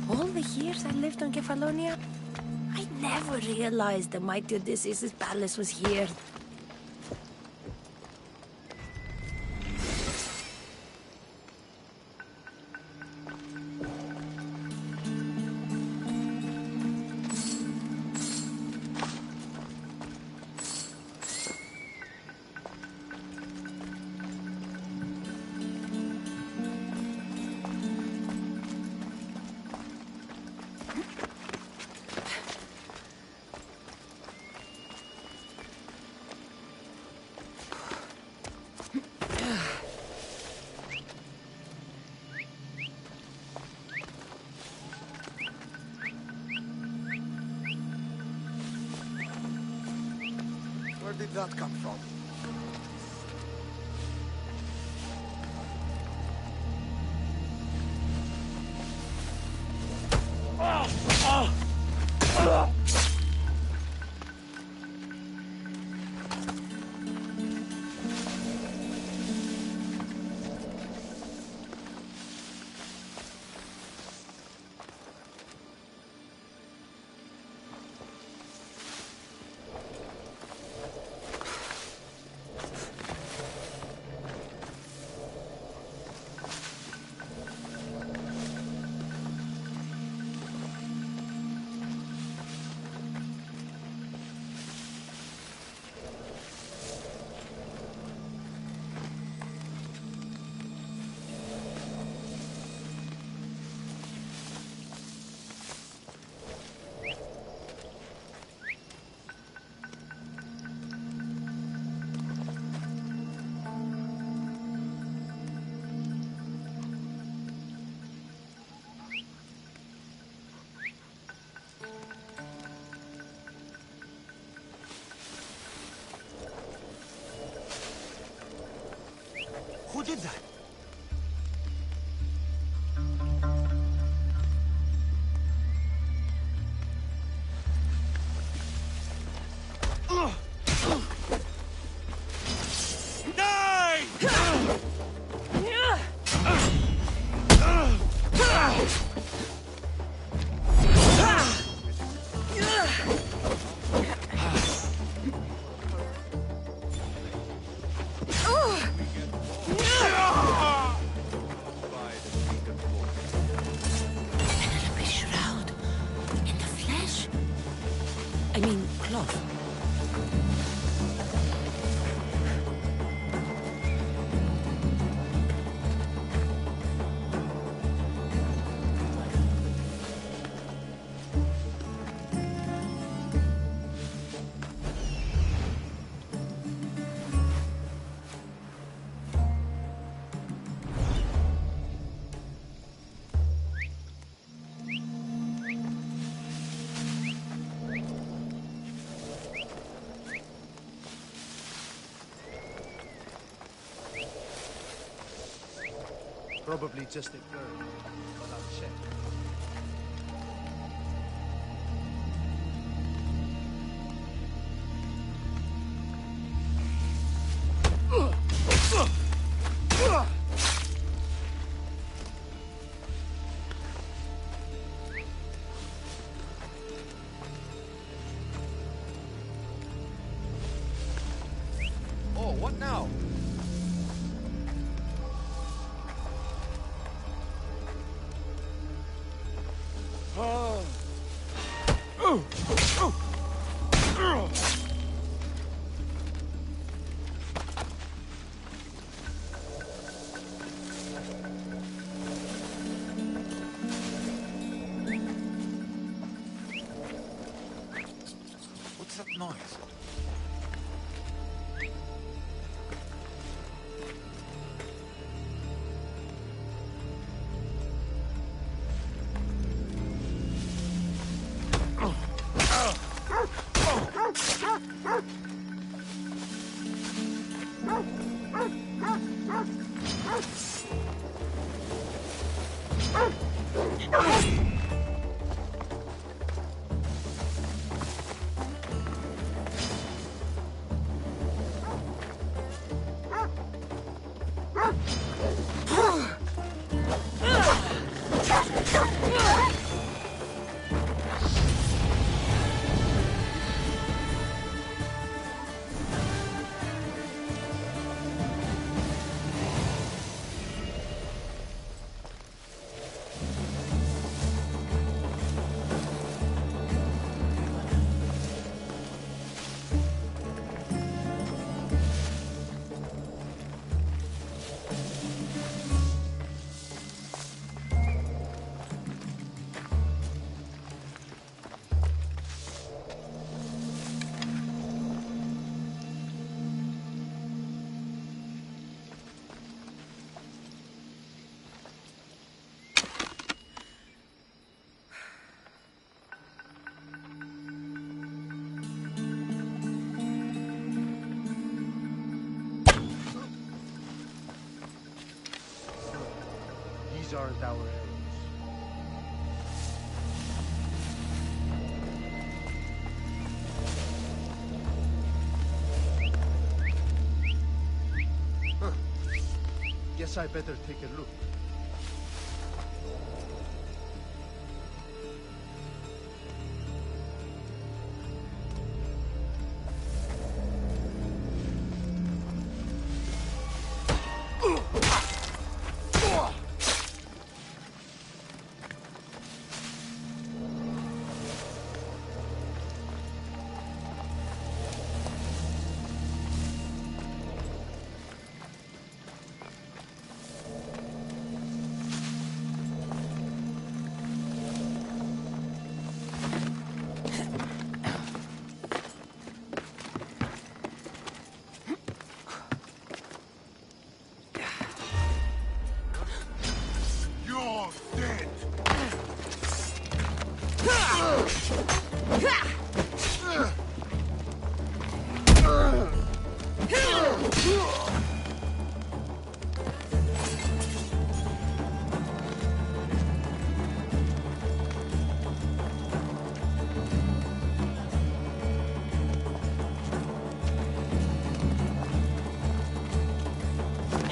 All the years I lived on Kefalonia, I never realized the mighty Odysseus' palace was here. Where did that come from? Who did that? Oh! cloth. Probably just a bird, but I'll check. Oh, what now? What's that noise? These aren't our arrows. Huh. Guess I better take a look. You're dead!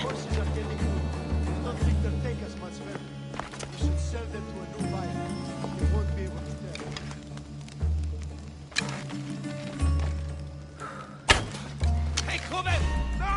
Horses are getting good. I don't think they'll take us much further. We should sell them to a new buyer. They won't be able to tell. Hey, Kuben! No!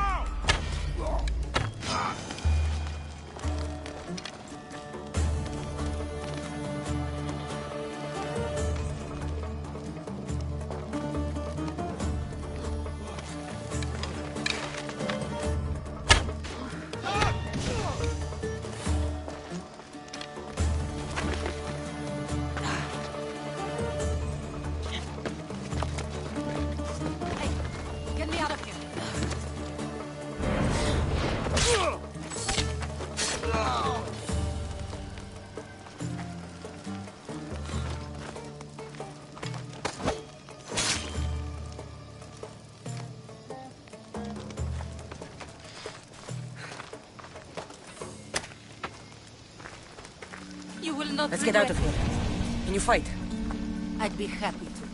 not Let's get out of here. Can you fight? I'd be happy to.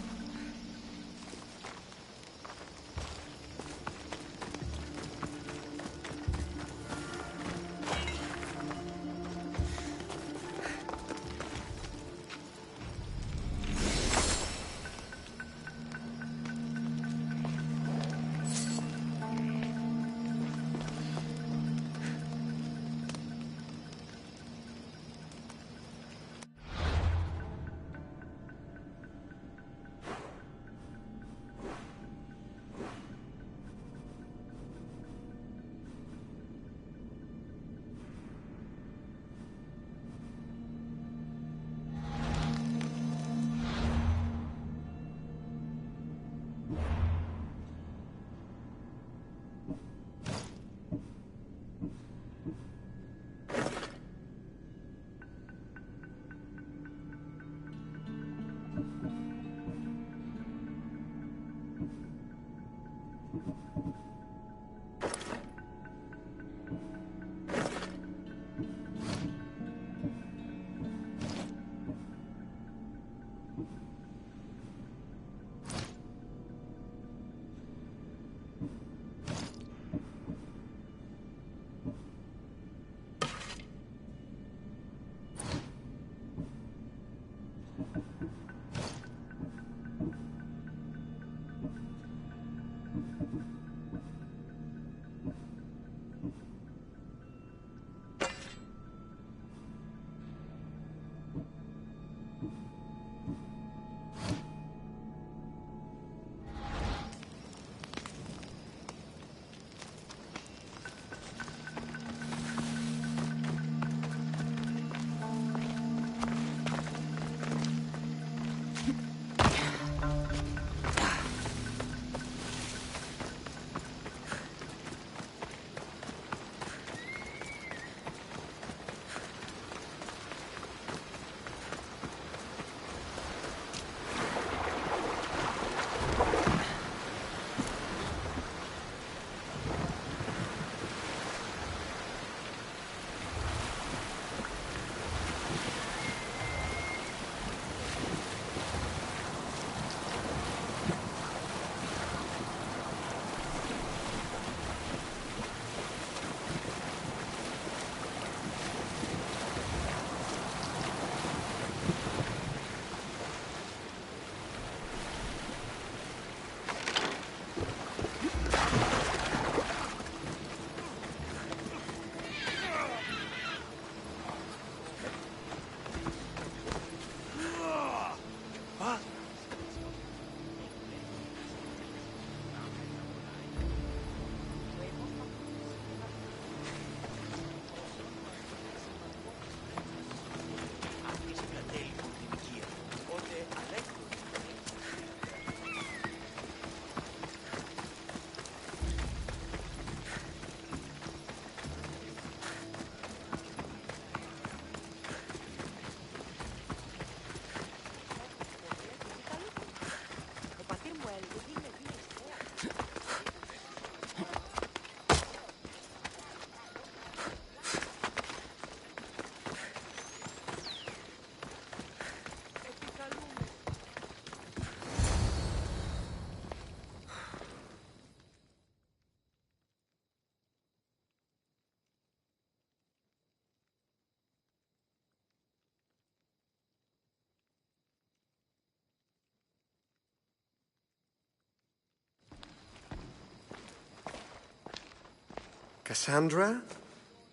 Cassandra?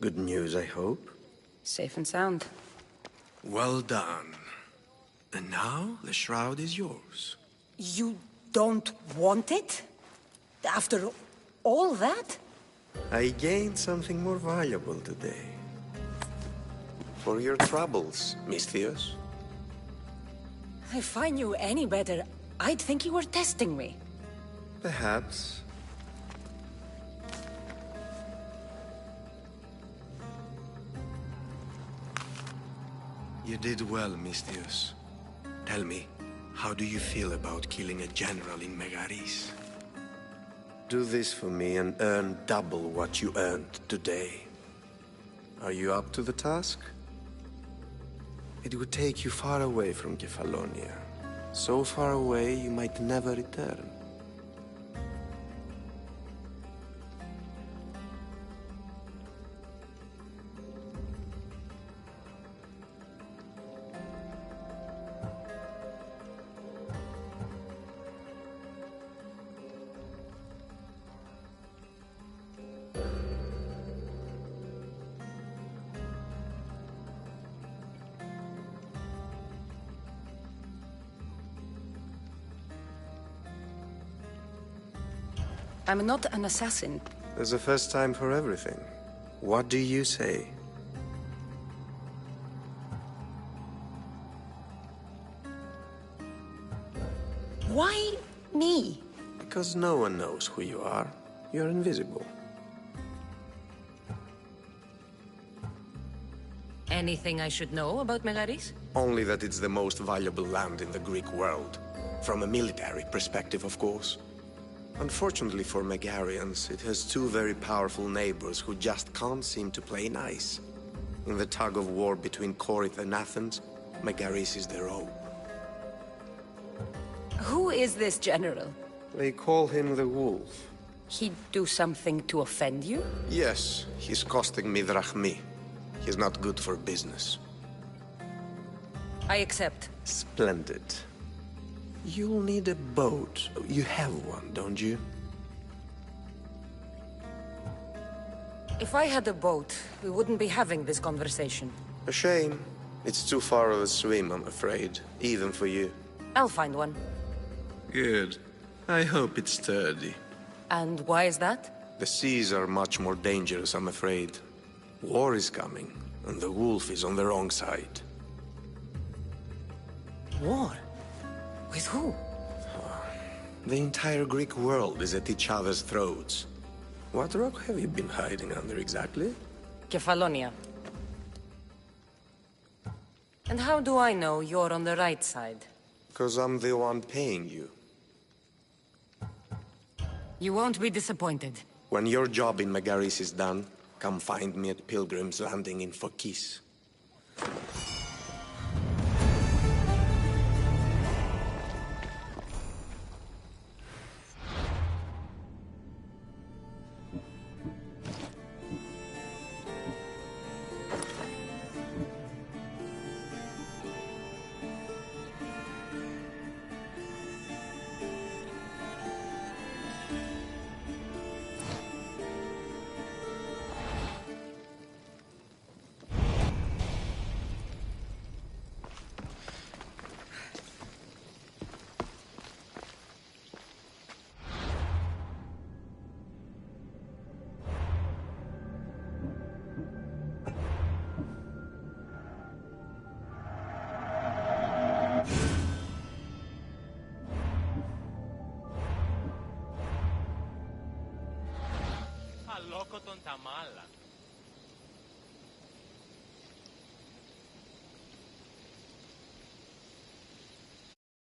Good news, I hope. Safe and sound. Well done. And now, the shroud is yours. You don't want it? After all that? I gained something more valuable today. For your troubles, Misthios. If I knew any better, I'd think you were testing me. Perhaps. You did well, Misthios. Tell me, how do you feel about killing a general in Megaris? Do this for me and earn double what you earned today. Are you up to the task? It would take you far away from Kefalonia. So far away you might never return. I'm not an assassin. There's a first time for everything. What do you say? Why me? Because no one knows who you are. You're invisible. Anything I should know about Megaris? Only that it's the most valuable land in the Greek world. From a military perspective, of course. Unfortunately for Megarians, it has two very powerful neighbors who just can't seem to play nice. In the tug-of-war between Corinth and Athens, Megaris is their own. Who is this general? They call him the Wolf. He'd do something to offend you? Yes, he's costing me drachmi. He's not good for business. I accept. Splendid. You'll need a boat. You have one, don't you? If I had a boat, we wouldn't be having this conversation. A shame. It's too far of a swim, I'm afraid. Even for you. I'll find one. Good. I hope it's sturdy. And why is that? The seas are much more dangerous, I'm afraid. War is coming, and the wolf is on the wrong side. War? With who? The entire Greek world is at each other's throats. What rock have you been hiding under exactly? Kefalonia. And how do I know you're on the right side? Because I'm the one paying you. You won't be disappointed. When your job in Megaris is done, come find me at Pilgrim's Landing in Phokis. Αλόκοτον τα μάλα.